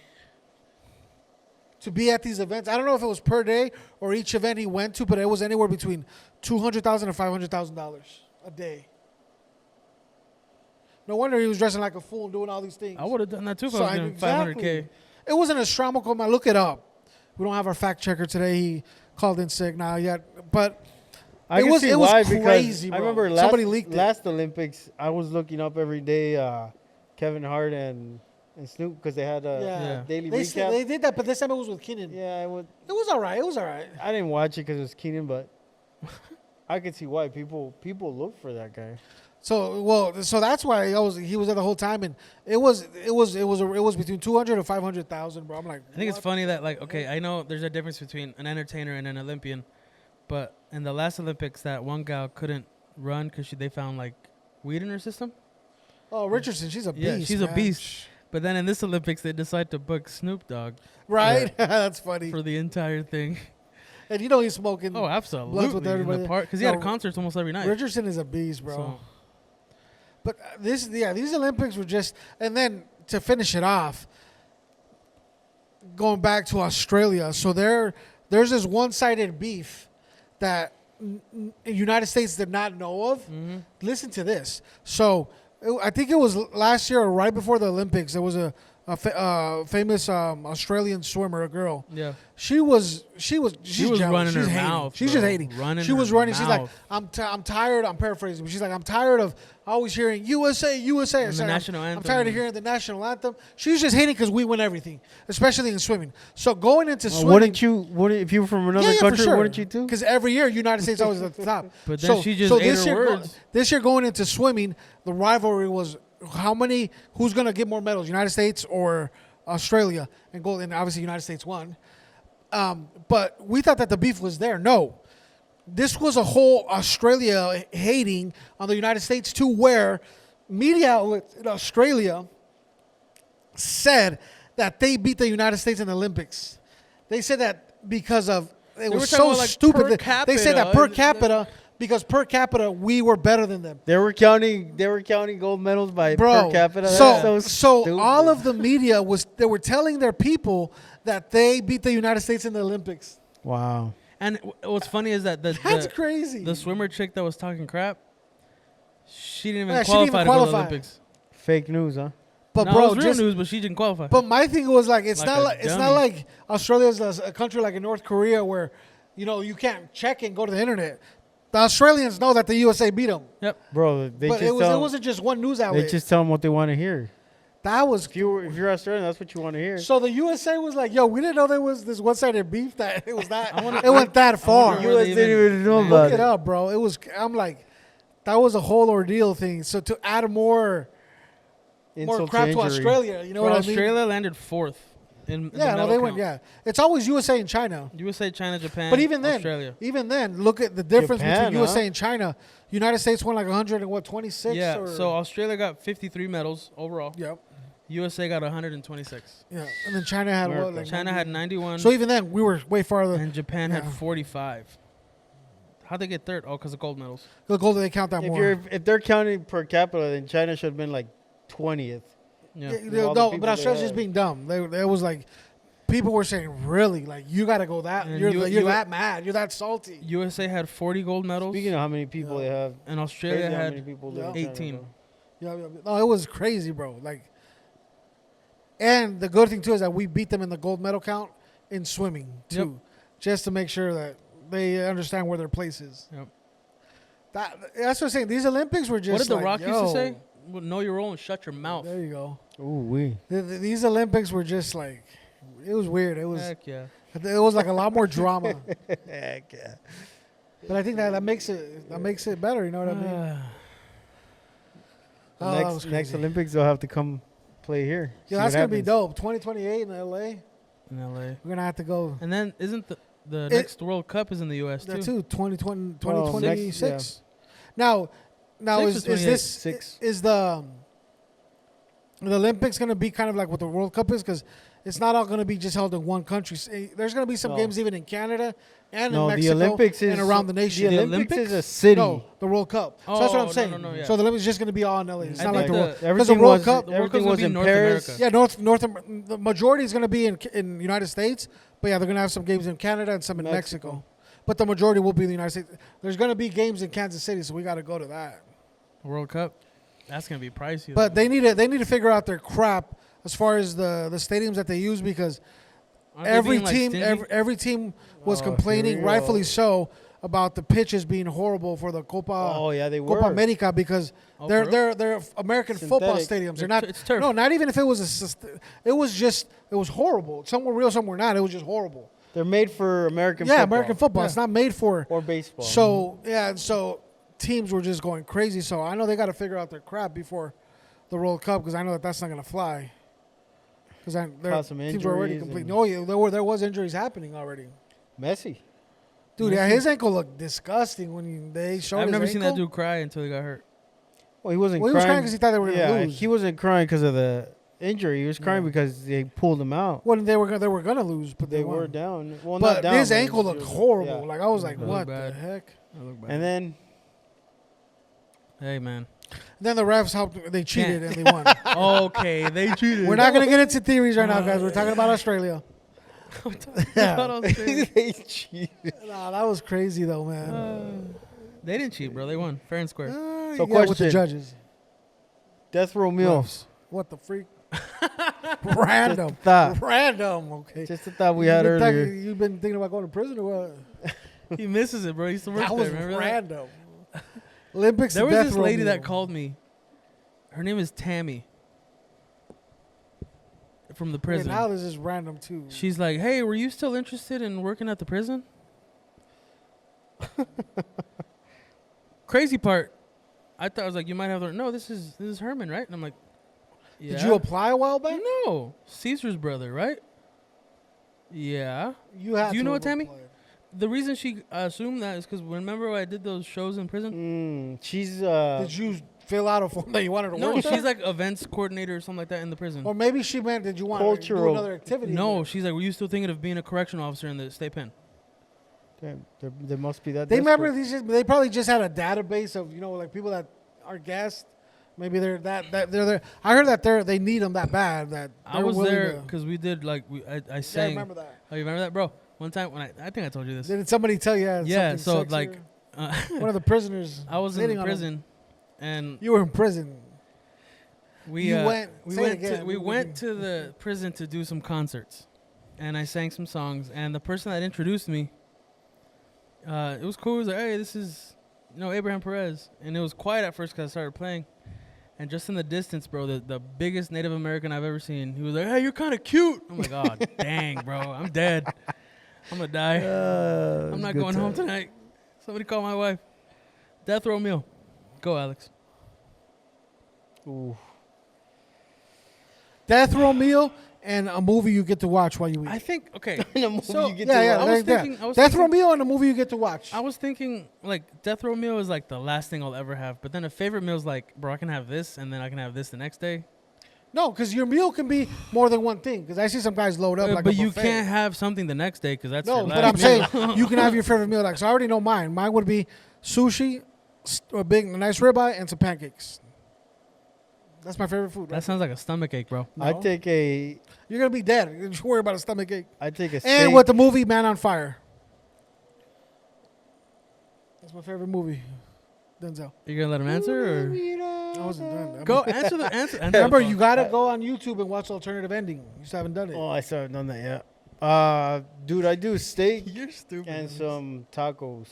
To be at these events. I don't know if it was per day or each event he went to, but it was anywhere between $200,000 and $500,000 a day. No wonder he was dressing like a fool and doing all these things. I would have done that too if So I was doing 500K. It wasn't astronomical. Man, look it up. We don't have our fact checker today. He called in sick now yet, but I it can was see it why was crazy. because I Bro. remember Somebody leaked it. last Olympics. I was looking up every day Kevin Hart and Snoop because they had a Yeah. daily They recap. did that, but this time it was with Keenan. Yeah, It was all right. It was all right. I didn't watch it because it was Keenan, but I could see why people look for that guy. So that's why he was there the whole time, and it was between 200 and 500,000, bro. I'm like, I think it's funny that, like, okay, I know there's a difference between an entertainer and an Olympian, but in the last Olympics, that one gal couldn't run because they found, like, weed in her system. Oh, Richardson, she's a beast. Yeah, she's a man. beast. But then in this Olympics, they decide to book Snoop Dogg Right? That's funny. for the entire thing. And you know he's smoking. Oh, absolutely. with everybody. Because he had concerts almost every night. Richardson is a beast, bro. So, But these Olympics were just, and then to finish it off, going back to Australia. So there's this one-sided beef that United States did not know of. Listen to this. So I think it was last year or right before the Olympics. There was a famous Australian swimmer, a girl. yeah. She was was jealous. running She's her hating. mouth, She's bro. just hating. Running She was her running. She's like, mouth. I'm tired. I'm paraphrasing, but she's like, I'm tired of always hearing USA, USA. And She's the like, national I'm anthem. tired of hearing the national anthem. She's just hating because we win everything, especially in swimming. So going into swimming, Wouldn't if you were from another country? Wouldn't you too? Because every year United States always at the top. But then she just ate this her year, words. this year going into swimming, the rivalry was who's gonna get more medals, United States or Australia, and gold, and obviously United States won. But we thought that the beef was there. No, this was a whole Australia hating on the United States to where media outlets in Australia said that they beat the United States in the Olympics. They said that because of it were was talking so about, like, stupid. per They said that per capita. capita because per capita we were better than them. They were counting gold medals by Bro, per capita. so That's so stupid. all of the media they were telling their people that they beat the United States in the Olympics. Wow. And what's funny is that That's crazy. the swimmer chick that was talking crap, she didn't even Yeah, she didn't qualify even to go to the qualify. Olympics. Fake news, huh? But No, bro, it was real just news, but she didn't qualify. but my thing was like it's Like not a like it's not dummy. like Australia's a country like in North Korea where you can't check and go to the internet. The Australians know that the USA beat them, Yep. Bro, they but just it wasn't just one news outlet. they just tell them what they want to hear. That was If you're Australian, that's what you want to hear. so. The USA was like, "Yo, we didn't know there was this one-sided beef that it was that I wanna- it went that far." wonder US where they didn't even know Yeah. about Look it up, bro. It was. I'm like, that was a whole ordeal thing. So to add more Insult crap to injury. Australia, you know Bro, what I mean? Australia landed 4th in the Yeah, no, medal they count. went. Yeah, it's always USA and China. USA, China, Japan, But even then, Australia. look at the difference Japan, between USA huh? and China. United States won like 126. Yeah, or, so Australia got 53 medals overall. yep, USA got 126. yeah, and then China had what? America. Like China had 91, So even then, we were way farther. and Japan had yeah. 45. How'd they get third? Oh, because of gold medals. The gold they count that more. If they're counting per capita, then China should have been like 20th. Yeah. Yeah, all the no, people but they Australia's had. just being dumb. They was like, people were saying, really, like you got to go that. And You're you- that mad. You're that salty. USA had 40 gold medals, Speaking of how many people they have, and Australia crazy how many had people Yeah. live in Canada, 18. though. Yeah, no, it was crazy, bro. Like, and the good thing too is that we beat them in the gold medal count in swimming too, just to make sure that they understand where their place is. Yep. That's what I'm saying. These Olympics were just. What did The like, Rock used yo, to say? Well, know your role and shut your mouth. There you go. Ooh, we. These Olympics were just like, it was weird. It was Heck yeah. like a lot more drama. Heck yeah. But I think that makes it better. You know what I mean? Oh, that was Next crazy. Olympics, they'll have to come play here. Yeah, See that's what gonna be happens. dope. 2028 in LA. In LA. We're gonna have to go. And then isn't the next World Cup is in the US That too? too. 2020, Well, 2026. Now, Six is or this 6. is the Olympics gonna be kind of like what the World Cup is? Because it's not all gonna be just held in one country. There's gonna be some No. games even in Canada and No, in the Mexico Olympics is and around the nation. The The Olympics is Olympics? a city. No, the World Cup. So that's what Oh, I'm saying. no, yeah. So the Olympics is just gonna be all in LA. It's I not like think the World. the- Everything World was Cup- the World everything Cup's was gonna in be North Paris. America. Yeah, the majority is gonna be in United States, but yeah, they're gonna have some games in Canada and some in Mexico. Mexico. But the majority will be in the United States. There's gonna be games in Kansas City, so we got to go to that. World Cup. That's gonna be pricey. But though. they need to figure out their crap as far as the stadiums that they use because Aren't they every being, like, team stingy? every team was Oh, complaining, here we rightfully go. so, about the pitches being horrible for the Copa Oh yeah, they were. Copa America because Oh, they're for real? they're American football Synthetic. stadiums. They're not. It's turf. No, not even if it was it was horrible. Some were real, some were not. It was just horrible. They're made for American Yeah, football. American football. Yeah. It's not made for. Or baseball. So yeah, so teams were just going crazy. So I know they got to figure out their crap before the World Cup because I know that's not going to fly. Because Cause some teams were already injuries complete. and- No, yeah, there was injuries happening already. Messi. Dude, yeah, his ankle looked disgusting when they showed I've his never ankle. seen that dude cry until he got hurt. Well, he wasn't Well, he was crying crying 'cause he thought they were gonna yeah, lose. he wasn't crying because of the injury. He was crying because they pulled him out. Well, they were gonna lose, but They won. were down. Well, But not down. his but ankle he looked was- horrible. yeah. Like I was like, It what looked the bad. heck? That looked bad. And then Hey man. Then the refs helped. They cheated and they won. Okay, they cheated. We're not gonna get into theories right now, guys. We're talking about Australia. Yeah. they cheated. Nah, that was crazy though, man. They didn't cheat, bro. They won fair and square. So Yeah, with the question. judges. Death row meal. Refs. What the freak? Random. Just a thought. Random. Okay. Just the thought we had earlier. You've been thinking about going to prison or what? He misses it, bro. He used to work That there. was Remember that? random. Olympics. There to was death this row lady that meal. called me. Her name is Tammy. From the Okay, prison. now this is random too. She's like, "Hey, were you still interested in working at the prison?" Crazy part, I thought I was like, "You might have." No, this is Herman, right? And I'm like, "Yeah." Did you apply a while back? No, Caesar's brother, right? Yeah. You had. Do you to know have what, Tammy? applied. The reason she assumed that is because remember when I did those shows in prison? She's Did you fill out a form that you wanted to No, work? there? she's like events coordinator or something like that in the prison. Or maybe she meant, did you want to do Cultural. another activity? No, she's like, were you still thinking of being a correctional officer in the state pen? Damn, there must be that. They desperate. remember these. They probably just had a database of like people that are guests. Maybe they're that they're there. I heard that they need them that bad that I was there because we did like I Yeah, I sang. remember that. Oh, you remember that, bro? One time when I think I told you this. Did somebody tell you? Yeah, so sexier? like one of the prisoners. I was hitting in on him. prison, and You were in prison. we You uh, went- we say it went again. to we went to the prison to do some concerts, and I sang some songs. And the person that introduced me, it was cool. He was like, "Hey, this is Abraham Perez," and it was quiet at first because I started playing. And just in the distance, bro, the biggest Native American I've ever seen, he was like, "Hey, you're kind of cute." I'm like, "Oh, dang, bro, I'm dead. I'm gonna die. I'm not going home tonight. Somebody call my wife. Death row meal. Go, Alex." Ooh. Death row meal and a movie you get to watch while you eat. I think okay. In a movie So, you get yeah, to yeah. watch. I was like that. thinking- I was Death row thinking- meal and a movie you get to watch. I was thinking like death row meal is like the last thing I'll ever have, but then a favorite meal is like, bro, I can have this and then I can have this the next day. No, because your meal can be more than one thing. Because I see some guys load up like but a you buffet. can't have something the next day because that's No, your but last I'm saying meal. you can have your favorite meal. Like, so I already know mine. Mine would be sushi, a nice ribeye, and some pancakes. That's my favorite food. That Right? sounds like a stomach ache, bro. No. I take a You're gonna be dead. Don't worry about a stomach ache. steak. And with the movie Man on Fire. That's my favorite movie. Denzel. You gonna let him answer or I wasn't done. go answer the answer? Remember, you gotta go on YouTube and watch alternative ending. You still haven't done it. Oh, I still haven't done that yet. Dude, I do steak You're stupid. and some tacos.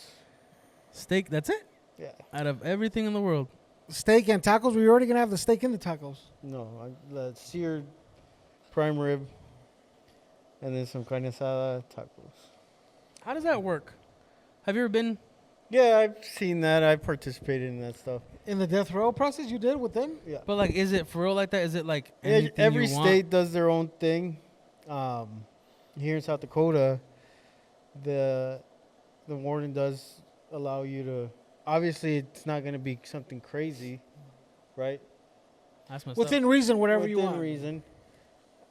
Steak. That's it. Yeah. Out of everything in the world. Steak and tacos. We're already gonna have the steak in the tacos. No, the seared prime rib, and then some carne asada tacos. How does that work? Have you ever been? Yeah, I've seen that. I participated in that stuff. In the death row process, you did with them. Yeah. But like, is it for real like that? Is it like Yeah, anything every you want? state does their own thing. Here in South Dakota, the warden does allow you to. Obviously, it's not going to be something crazy, right? That's messed Within up. reason, whatever you Within want. reason.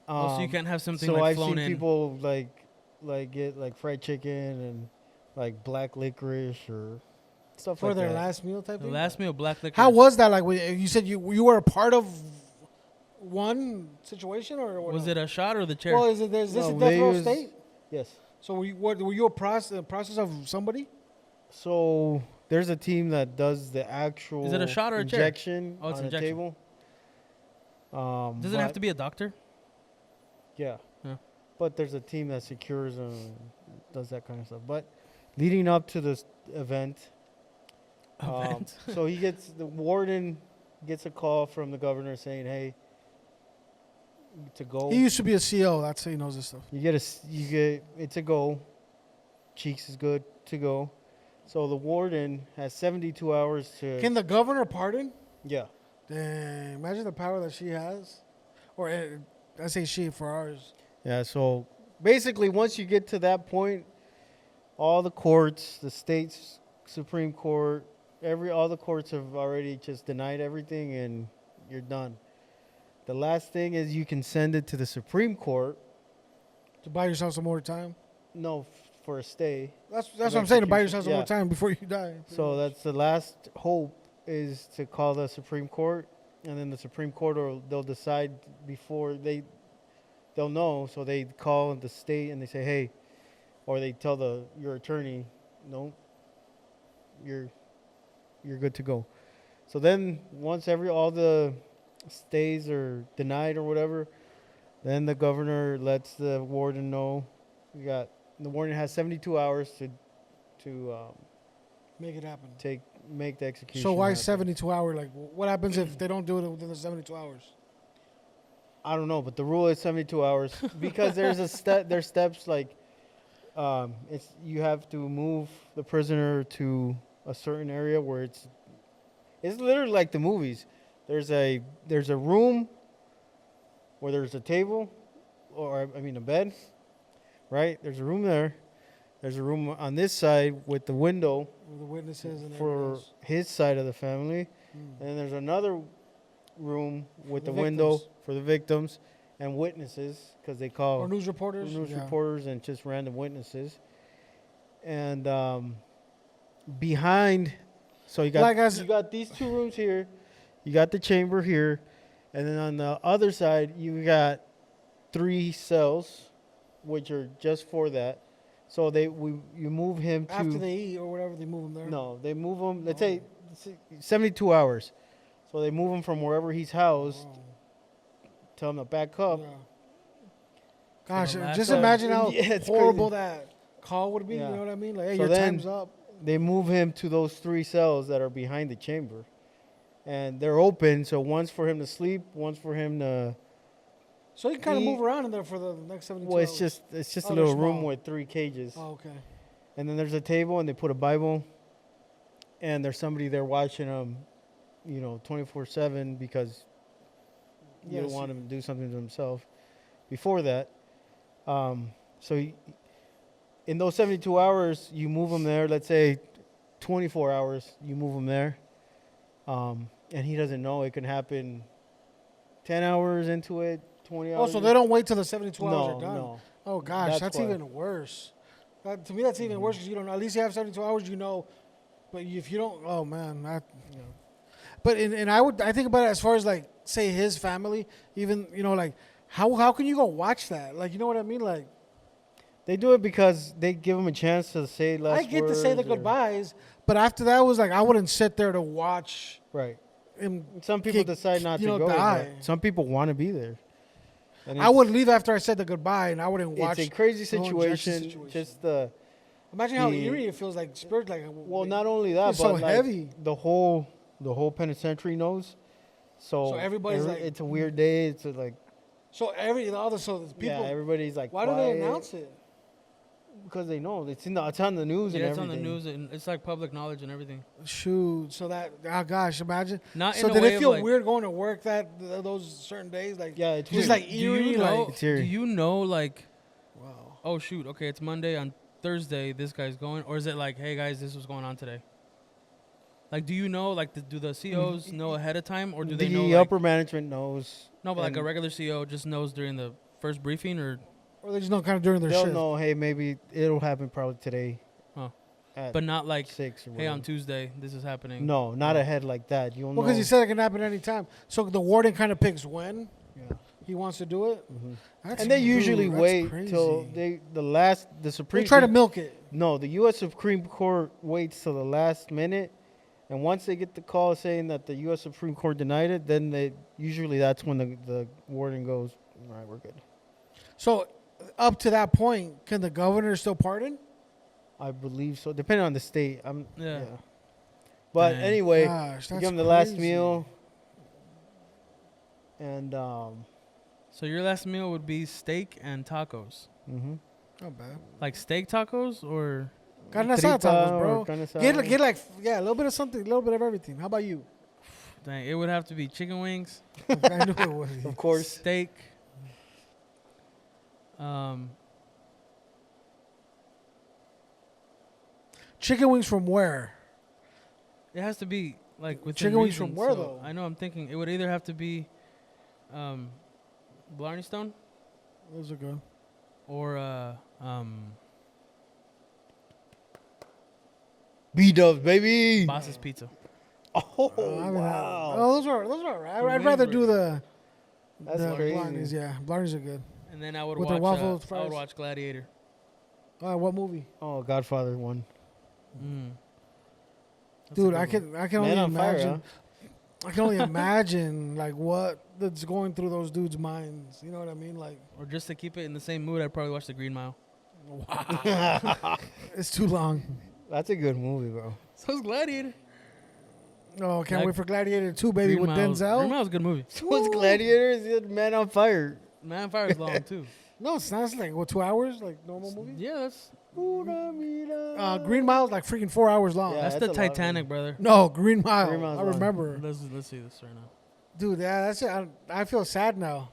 Oh, so you can't have something So like I've flown seen in. people like get like fried chicken and like black licorice or stuff For like their that. last meal type The thing. last meal, black liquor. How was that? Like you said, you were a part of one situation, or what? was it? A shot or the chair? Well, is this No, a death they row was- state? Yes. So were you a process of somebody? So there's a team that does the actual. Is it a shot or a chair? injection Oh, it's on injection. a table. Does it have to be a doctor? Yeah. Yeah. But there's a team that secures and does that kind of stuff. But leading up to this event, Event. so the warden gets a call from the governor saying, "Hey, to go." He used to be a CO. That's how he knows this stuff. It's a go. Cheeks is good to go. So the warden has 72 hours to. Can the governor pardon? Yeah. Dang, imagine the power that she has. Or I say she for ours. Yeah. So basically, once you get to that point, all the courts, the state's Supreme Court, all the courts have already just denied everything, and you're done. The last thing is you can send it to the Supreme Court. To buy yourself some more time. No, for a stay. That's what I'm saying. To buy Execution, yourself some more yeah. time before you die. So that's the last hope, is to call the Supreme Court, and then the Supreme Court they'll decide before they'll know. So they call the state and they say, hey, or they tell your attorney, no, you're good to go. So then once all the stays are denied or whatever, then the governor lets the warden know. The warden has 72 hours to Make it happen. make the execution. So why happen. 72 hours? Like, what happens if they don't do it within the 72 hours? I don't know, but the rule is 72 hours because there's there's steps like you have to move the prisoner to a certain area where it's literally like the movies. There's a room where there's a table, or a bed, right? There's a room there. There's a room on this side with the window With the witnesses and for everything else. his side of the family. Mm. And then there's another room with The the window victims. for the victims and witnesses, because they call Or news reporters. news Yeah. reporters and just random witnesses. and behind, so you got Like as- you got these two rooms here, you got the chamber here, and then on the other side you got 3 cells, which are just for that. So you move him to After they eat or whatever, they move them there. no, they move him. Let's say 72 hours. So they move him from wherever he's housed. Oh. Tell him to back up. Yeah. Gosh, the last just one. imagine how Yeah, it's horrible crazy. that call would be. Yeah. You know what I mean? Like, hey, So your then- time's up. They move him to those 3 cells that are behind the chamber, and they're open. So one's for him to sleep, one's for him to. So you can kind of He- move around in there for the next 72 Well, hours. it's just Oh, a they're little room small. with 3 cages, Oh, okay. and then there's a table, and they put a Bible, and there's somebody there watching him, 24/7 because you Yes. don't want him to do something to himself. Before that, so in those 72 hours, you move him there. Let's say 24 hours, you move him there, and he doesn't know. It can happen 10 hours into it, 20 Oh, hours. so they don't wait till the 72 hours no, are done. no. Oh gosh, That's that's why. even worse. To me, that's even worse because you don't. At least you have 72 hours, But if you don't, oh man, But I think about it as far as like say his family, even like how can you go watch that? Like you know what I mean? Like They do it because they give him a chance to say last I get to say the words or- goodbyes, but after that was like I wouldn't sit there to watch Right. him. Some people Kick- decide not to go. die. but Some people want to be there. And I would leave after I said the goodbye, and I wouldn't watch. It's a crazy the whole injection situation. situation. Just the Imagine how the- eerie it feels like spirit. Like well, not only that, It's but so like heavy. the whole penitentiary knows. So everybody's like- it's a weird day. It's like so the people. yeah, everybody's like why do they quiet announce it? Because they know it's on the news and Yeah, it's everything. on the news and it's like public knowledge and everything. Shoot, so that gosh, imagine. Not So in a did way it of feel like, weird going to work those certain days? Like Yeah, it's just weird. like do eerie. you know? Like It's Do eerie. you know like? wow. Oh shoot! Okay, it's Monday. On Thursday, this guy's going, or is it like, hey guys, this was going on today? Like, do you know? Like, do the COs know ahead of time, or do they the know? Like, upper management knows. no, but like a and regular CO just knows during the first briefing, or Or they just know kind of during their they'll shift. know. Hey, maybe it'll happen probably today. Huh. At but not like, 6 or hey, on whatever. Tuesday this is happening. No, not ahead like that. You'll Well, know. because he said it can happen any time. So the warden kind of picks when Yeah. he wants to do it. Mhm. That's, And they usually dude, that's wait crazy. till the Supreme. They try to milk it. No, the U.S. Supreme Court waits till the last minute, and once they get the call saying that the U.S. Supreme Court denied it, then that's when the warden goes, all right, we're good. So up to that point, can the governor still pardon? I believe so, depending on the state. Yeah. But Dang. anyway, Gosh, we that's give them the last crazy. meal, and So your last meal would be steak and tacos. mhm. Not bad. Like steak tacos or Carne asada tacos, Tripa bro. or carne asada. Get like a little bit of something, a little bit of everything. How about you? dang, it would have to be chicken wings, I knew it was. Of course. steak. Chicken wings from where? It has to be like within Chicken wings reason, from where, so though? I know I'm thinking it would either have to be Blarney Stone Those are good. or B-dubs, baby. Boss's Pizza. Oh, I mean, wow. oh, those are all right. The I'd rather wings do were That's the crazy. Blarneys, yeah. Blarneys are good. And then I would With the watch waffle I would fries? watch Gladiator. All right, what movie? Oh, Godfather 1. Mm. That's a Dude, good I one. can only Man on fire, imagine. I can only imagine like what that's going through those dudes' minds. You know what I mean? Like, Or just to keep it in the same mood, I'd probably watch The Green Mile. it's too long. That's a good movie, bro. So is Gladiator. Oh, can't Like, wait for Gladiator 2, baby, Green with Mile's- Green Denzel. Mile's a good movie. What's Gladiator? Is it Man on Fire? Man on Fire is long too. No, it's not. It's like what 2 hours? Like normal movie. Yeah, that's Green Mile's like freaking 4 hours long. Yeah. that's that's the a lot of Titanic, brother. No, Green Mile. Green Mile's I long. remember. Let's see this right now. Dude, yeah, that's it. I feel sad now.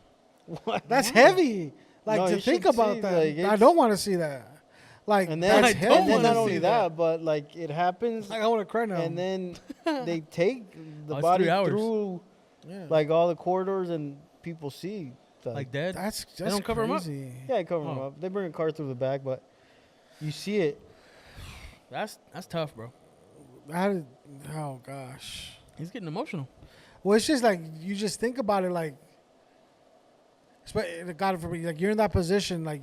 What? That's heavy. Like No, to you think should about see, that. like, I it's- don't want to see that. Like And that's then, I heavy. don't and then wanna not only see that, that. but like it happens, Like I want to cry now. and then they take the Oh, it's body 3 hours. through yeah. like all the corridors, and people see. Like dead. that's don't cover 'em up? crazy. yeah, they cover them Oh. up. They bring a car through the back, but you see it. That's tough, bro. Oh gosh. He's getting emotional. Well, it's just like you just think about it, like, God forbid, like you're in that position, like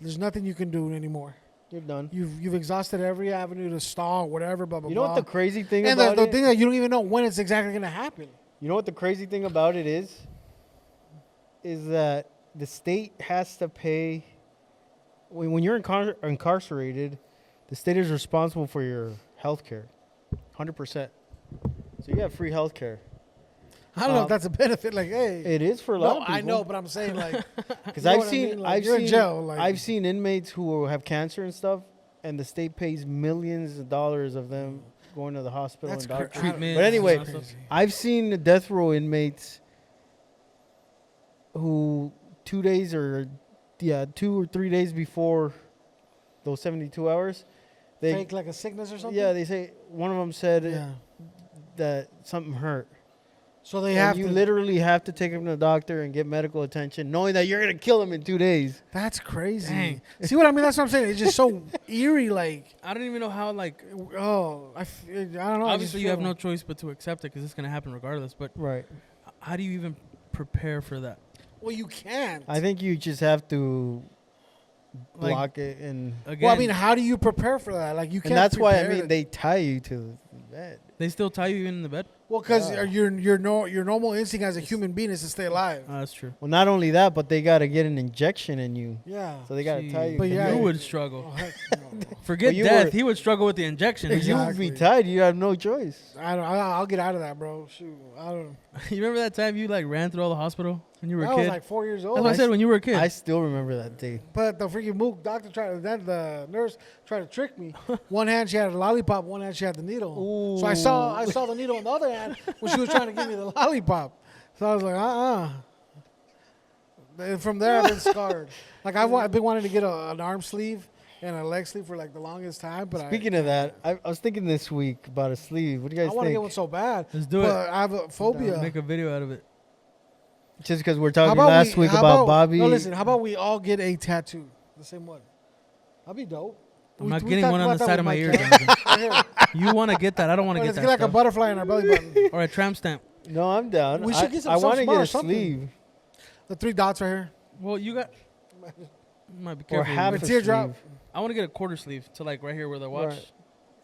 there's nothing you can do anymore. You're done. You've exhausted every avenue to stall, whatever, blah blah. You know what the crazy thing and about the it? thing that you don't even know when it's exactly gonna happen. You know what the crazy thing about it is? Is that the state has to pay. When you're incarcerated, the state is responsible for your health care, 100%. So you have free health care. I don't know if that's a benefit. Like, hey, It is for a lot of no, people. I know, but I'm saying like, Because you know I've what I seen, mean? Like, you're in jail. Like, I've seen inmates who have cancer and stuff, and the state pays millions of dollars of them going to the hospital That's and doctors. cra- Treatment. But anyway, and stuff. I've seen the death row inmates who 2 or 3 days before those 72 hours, they fake like a sickness or something. they say one of them said Yeah. that something hurt. So they And have you to. literally have to take him to the doctor and get medical attention, knowing that you're gonna kill him in 2 days. That's crazy. Dang. See what I mean? That's what I'm saying. It's just so eerie. Like, I don't even know how. Like, oh, I don't know. I obviously just you have feel- no choice but to accept it because it's gonna happen regardless. But Right. how do you even prepare for that? Well, you can't. I think you just have to Like, block it and again, Well, I mean, how do you prepare for that? Like, you can't. and that's why I prepare mean to- they tie you to the bed. they still tie you in the bed. Well, because Yeah. your normal instinct as a human being is to stay alive. That's true. Well, not only that, but they gotta get an injection in you, Yeah. so they gotta tie you. But yeah, you I- would struggle. Oh, heck no. Forget Well, you death. were- He would struggle with the injection. If you would be Exactly. tied, you have no choice. I'll get out of that, bro. Shoot, I don't. You remember that time you like ran through all the hospital when you were I a was kid? like 4 years old. That's what I said when you were a kid. I still remember that day. But the freaking mook doctor the nurse tried to trick me. One hand she had a lollipop, one hand she had the needle. So I saw the needle in the other hand when she was trying to give me the lollipop. So I was like, And from there I've been scarred. Like I've been wanting to get an arm sleeve and a leg sleeve for like the longest time. But Speaking of that, I was thinking this week about a sleeve. What do you I guys want to think? get one so bad. Let's do But I have a phobia. Make a video out of it. Just because we're How talking about last week how about Bobby. No, listen. How about we all get a tattoo, the same one? That'd be dope. I'm We- not we getting talked one on about the that side with of my Mike ear, Cat. Jonathan. Right here. You want to get that? I don't want to Or get let's that get like a stuff. butterfly in our belly button. Or a tramp stamp. No, I'm down. We should get some I want to small get or a something. sleeve The 3 dots right here. Well, you got. Might be or careful. half A a teardrop. sleeve. I want to get a quarter sleeve to like right here where the watch Right.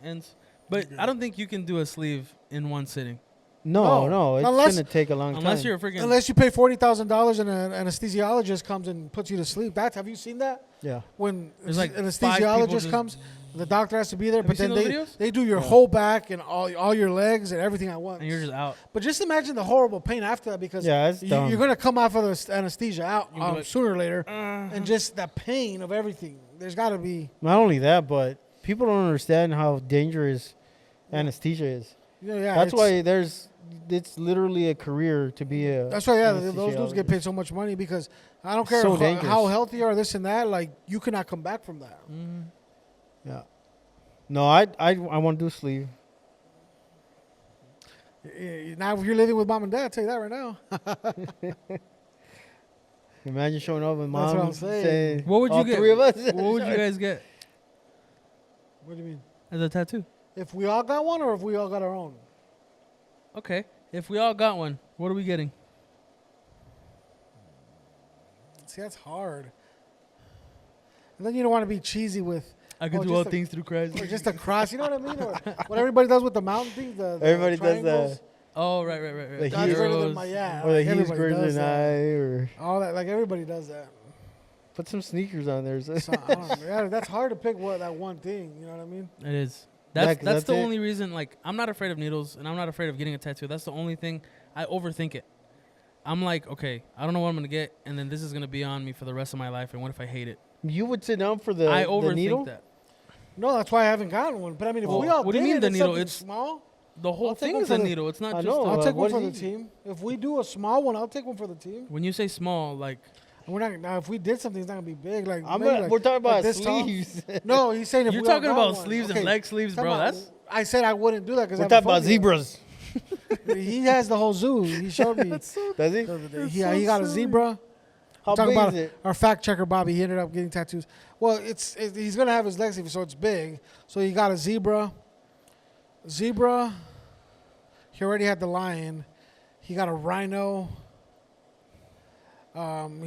ends. But I don't think you can do a sleeve in one sitting No, it's Unless- gonna take a long unless time. you're a freaking. Unless you pay $40,000 and an anesthesiologist comes and puts you to sleep. Have you seen that? Yeah. When There's like an 5 people anesthesiologist just- comes, the doctor has to be there, Have but you then seen those videos? they do your Yeah. whole back and all your legs and everything at once. and you're just out. But just imagine the horrible pain after that because Yeah, it's dumb. you're going to come off of the anesthesia out You'll be like, sooner or later. Uh-huh. And just the pain of everything. There's got to be. Not only that, but people don't understand how dangerous anesthesia is. Yeah, That's it's- why it's literally a career to be a. That's why, those dudes get anesthesiologist. paid so much money because I don't care So how dangerous. healthy you are, this and that. Like, you cannot come back from that. Mhm. Yeah. No, I want to do a sleeve. Now, if you're living with mom and dad, I'll tell you that right now. Imagine showing up with That's mom. what I'm saying. What would you all get? 3 of us. What would you guys get What do you mean? as a tattoo? If we all got one or if we all got our own? Okay, if we all got one, what are we getting? See, that's hard. And then you don't want to be cheesy with I can Oh, do just all a- things through Christ. or just a cross. You know what I mean? Or what everybody does with the mountain thing. The Everybody does that. triangles. Oh, right. The God's greater than Heroes. my yeah. Or like that he's everybody greater does than that. I, or All that, like everybody does that. put some sneakers on there. So, I don't know. Yeah, that's hard to pick that one thing. You know what I mean? It is. 'cause That's that's the it. only reason. Like, I'm not afraid of needles, and I'm not afraid of getting a tattoo. That's the only thing. I overthink it. I'm like, okay, I don't know what I'm gonna get, and then this is gonna be on me for the rest of my life. And what if I hate it? You would sit down for the I the overthink needle. that. No, that's why I haven't gotten one. But I mean, if Well, we all what do you did mean it, the it's needle? something It's- small. The whole I'll take thing one is for a the- needle. It's not I just. know. I'll take what one for is the he- team. If we do a small one, I'll take one for the team. When you say small, like And we're not now. If we did something, it's not gonna be big. Like, we're talking about this tall. sleeves. No, he's saying if you're we all talking got about one. sleeves Okay, and leg sleeves, talking bro. about- That's I said I wouldn't do that because We're talking about zebras. He has the whole zoo. He showed me. Does he? He got a zebra. How Talking big about is it? our fact checker Bobby. He ended up getting tattoos. Well, he's gonna have his legs, so it's big. So he got a zebra. Zebra. He already had the lion. He got a rhino.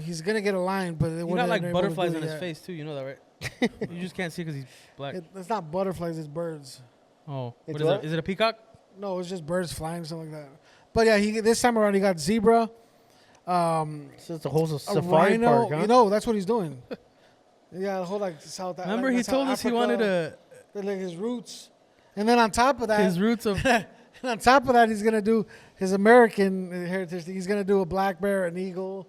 He's gonna get a lion, but He got like butterflies on his face too. You know that, right? You just can't see because he's black. It's not butterflies. It's birds. Oh, It's what is what? it? Is it a peacock? No, it's just birds flying, something like that. But yeah, this time around he got zebra. So it's a whole A safari rhino. park, huh? You know, that's what he's doing. Yeah, the whole like South. Remember, like he South told us he Africa, wanted to like his roots, and then on top of that, his roots of. on top of that, he's gonna do his American heritage thing. He's gonna do a black bear, an eagle.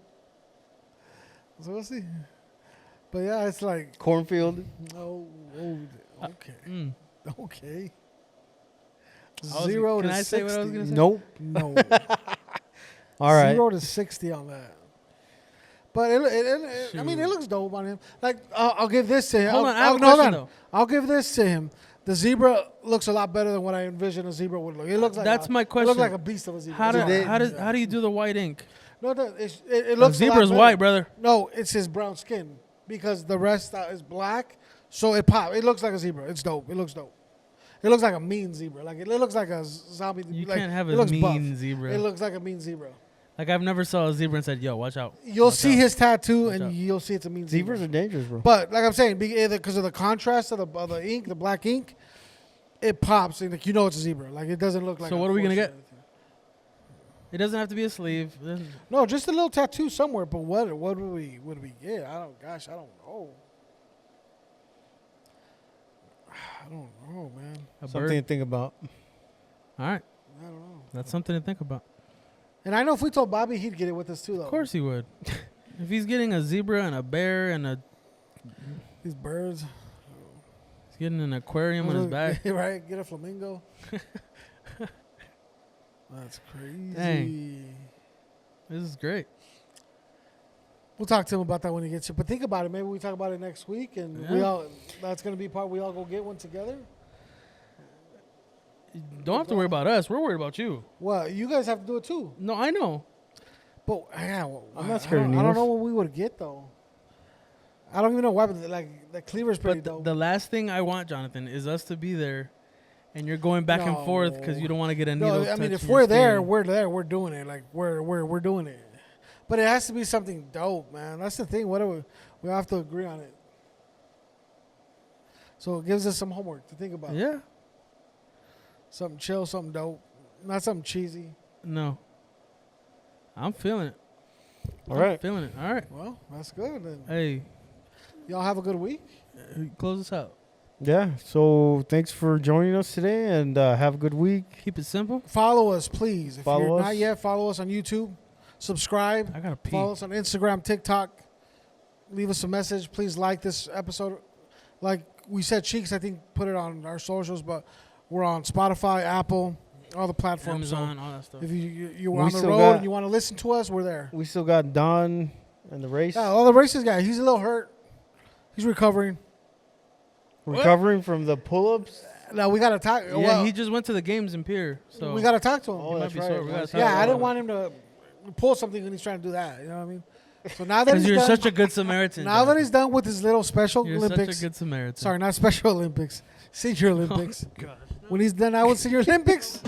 So we'll see. But yeah, it's like Cornfield. okay, Mm. okay. I was- 0 can to I 60. say what I was gonna say? Nope. No. All right. 0 to 60 on that. But I mean, it looks dope on him. Like I'll give this to him. Hold on, I have a hold question, on. though. I'll give this to him. The zebra looks a lot better than what I envisioned a zebra would look. It looks like That's my It question. looks like a beast of a zebra. How That's all. how do you do the white ink? No, it The looks. a lot zebra's better. white, brother. No, it's his brown skin because the rest is black. So it pop. It looks like a zebra. It's dope. It looks dope. It looks like a mean zebra. Like it looks like a zombie. You like, can't have it a looks mean buff. zebra. It looks like a mean zebra. Like I've never saw a zebra and said, "Yo, watch out." You'll Watch see out. his tattoo Watch and out. you'll see it's a mean Zebras zebra. are dangerous, bro. But like I'm saying, either because of the contrast of the ink, the black ink, it pops and like you know it's a zebra. Like it doesn't look like. So a what are we gonna horse get? or anything. It doesn't have to be a sleeve. It doesn't- No, just a little tattoo somewhere. But what would we get? I don't know. I don't know, man. A Something bird. to think about. All right, I don't know. that's something to think about. And I know if we told Bobby, he'd get it with us too, though. Of course he would. If he's getting a zebra and a bear and These birds. he's getting an aquarium on his back. Right? Get a flamingo. That's crazy. Dang. This is great. We'll talk to him about that when he gets here. But think about it. Maybe we talk about it next week, and we Yeah. all. That's gonna be part. We all go get one together. You don't have to worry about us. We're worried about you. Well, you guys have to do it too. No, I know. But yeah, well, I'm not I scared of don't needles. know what we would get though. I don't even know why. But like the cleaver's pretty But dope. the last thing I want, Jonathan, is us to be there, and you're going back and forth because you don't want to get a needle. No, I mean touch if your we're there, skin. we're there. We're doing it. Like we're doing it. But it has to be something dope, man. That's the thing. Whatever we have to agree on it. So it gives us some homework to think about. Yeah. Something chill, something dope, not something cheesy. No. I'm feeling it. All I'm right. feeling it. All right. Well, that's good. Then Hey, y'all have a good week. close us out. Yeah. So thanks for joining us today, and have a good week. Keep it simple. Follow us, please. If Follow you're us. not yet, follow us on YouTube. Subscribe. I gotta pee. Follow us on Instagram, TikTok. Leave us a message. Please like this episode. Like we said, Cheeks, I think, put it on our socials, but we're on Spotify, Apple, all the platforms. So Amazon, all that stuff. if you're We on the still road got- and you want to listen to us, we're there. We still got Don and the race. Yeah, all the racist guy. He's a little hurt. He's recovering. Recovering from the pull-ups. Now we gotta talk. Yeah, well, he just went to the games in Pier, so we gotta talk to him. Oh, he might that's be right. sore. We gotta talk Yeah, about I didn't it. want him to pull something when he's trying to do that. You know what I mean? So now that Because he's you're done, such a good Samaritan. now that Jonathan. he's done with his little special You're Olympics, such a good Samaritan. sorry, not Special Olympics, Senior Olympics. Oh, gosh. When he's done out with Senior Olympics,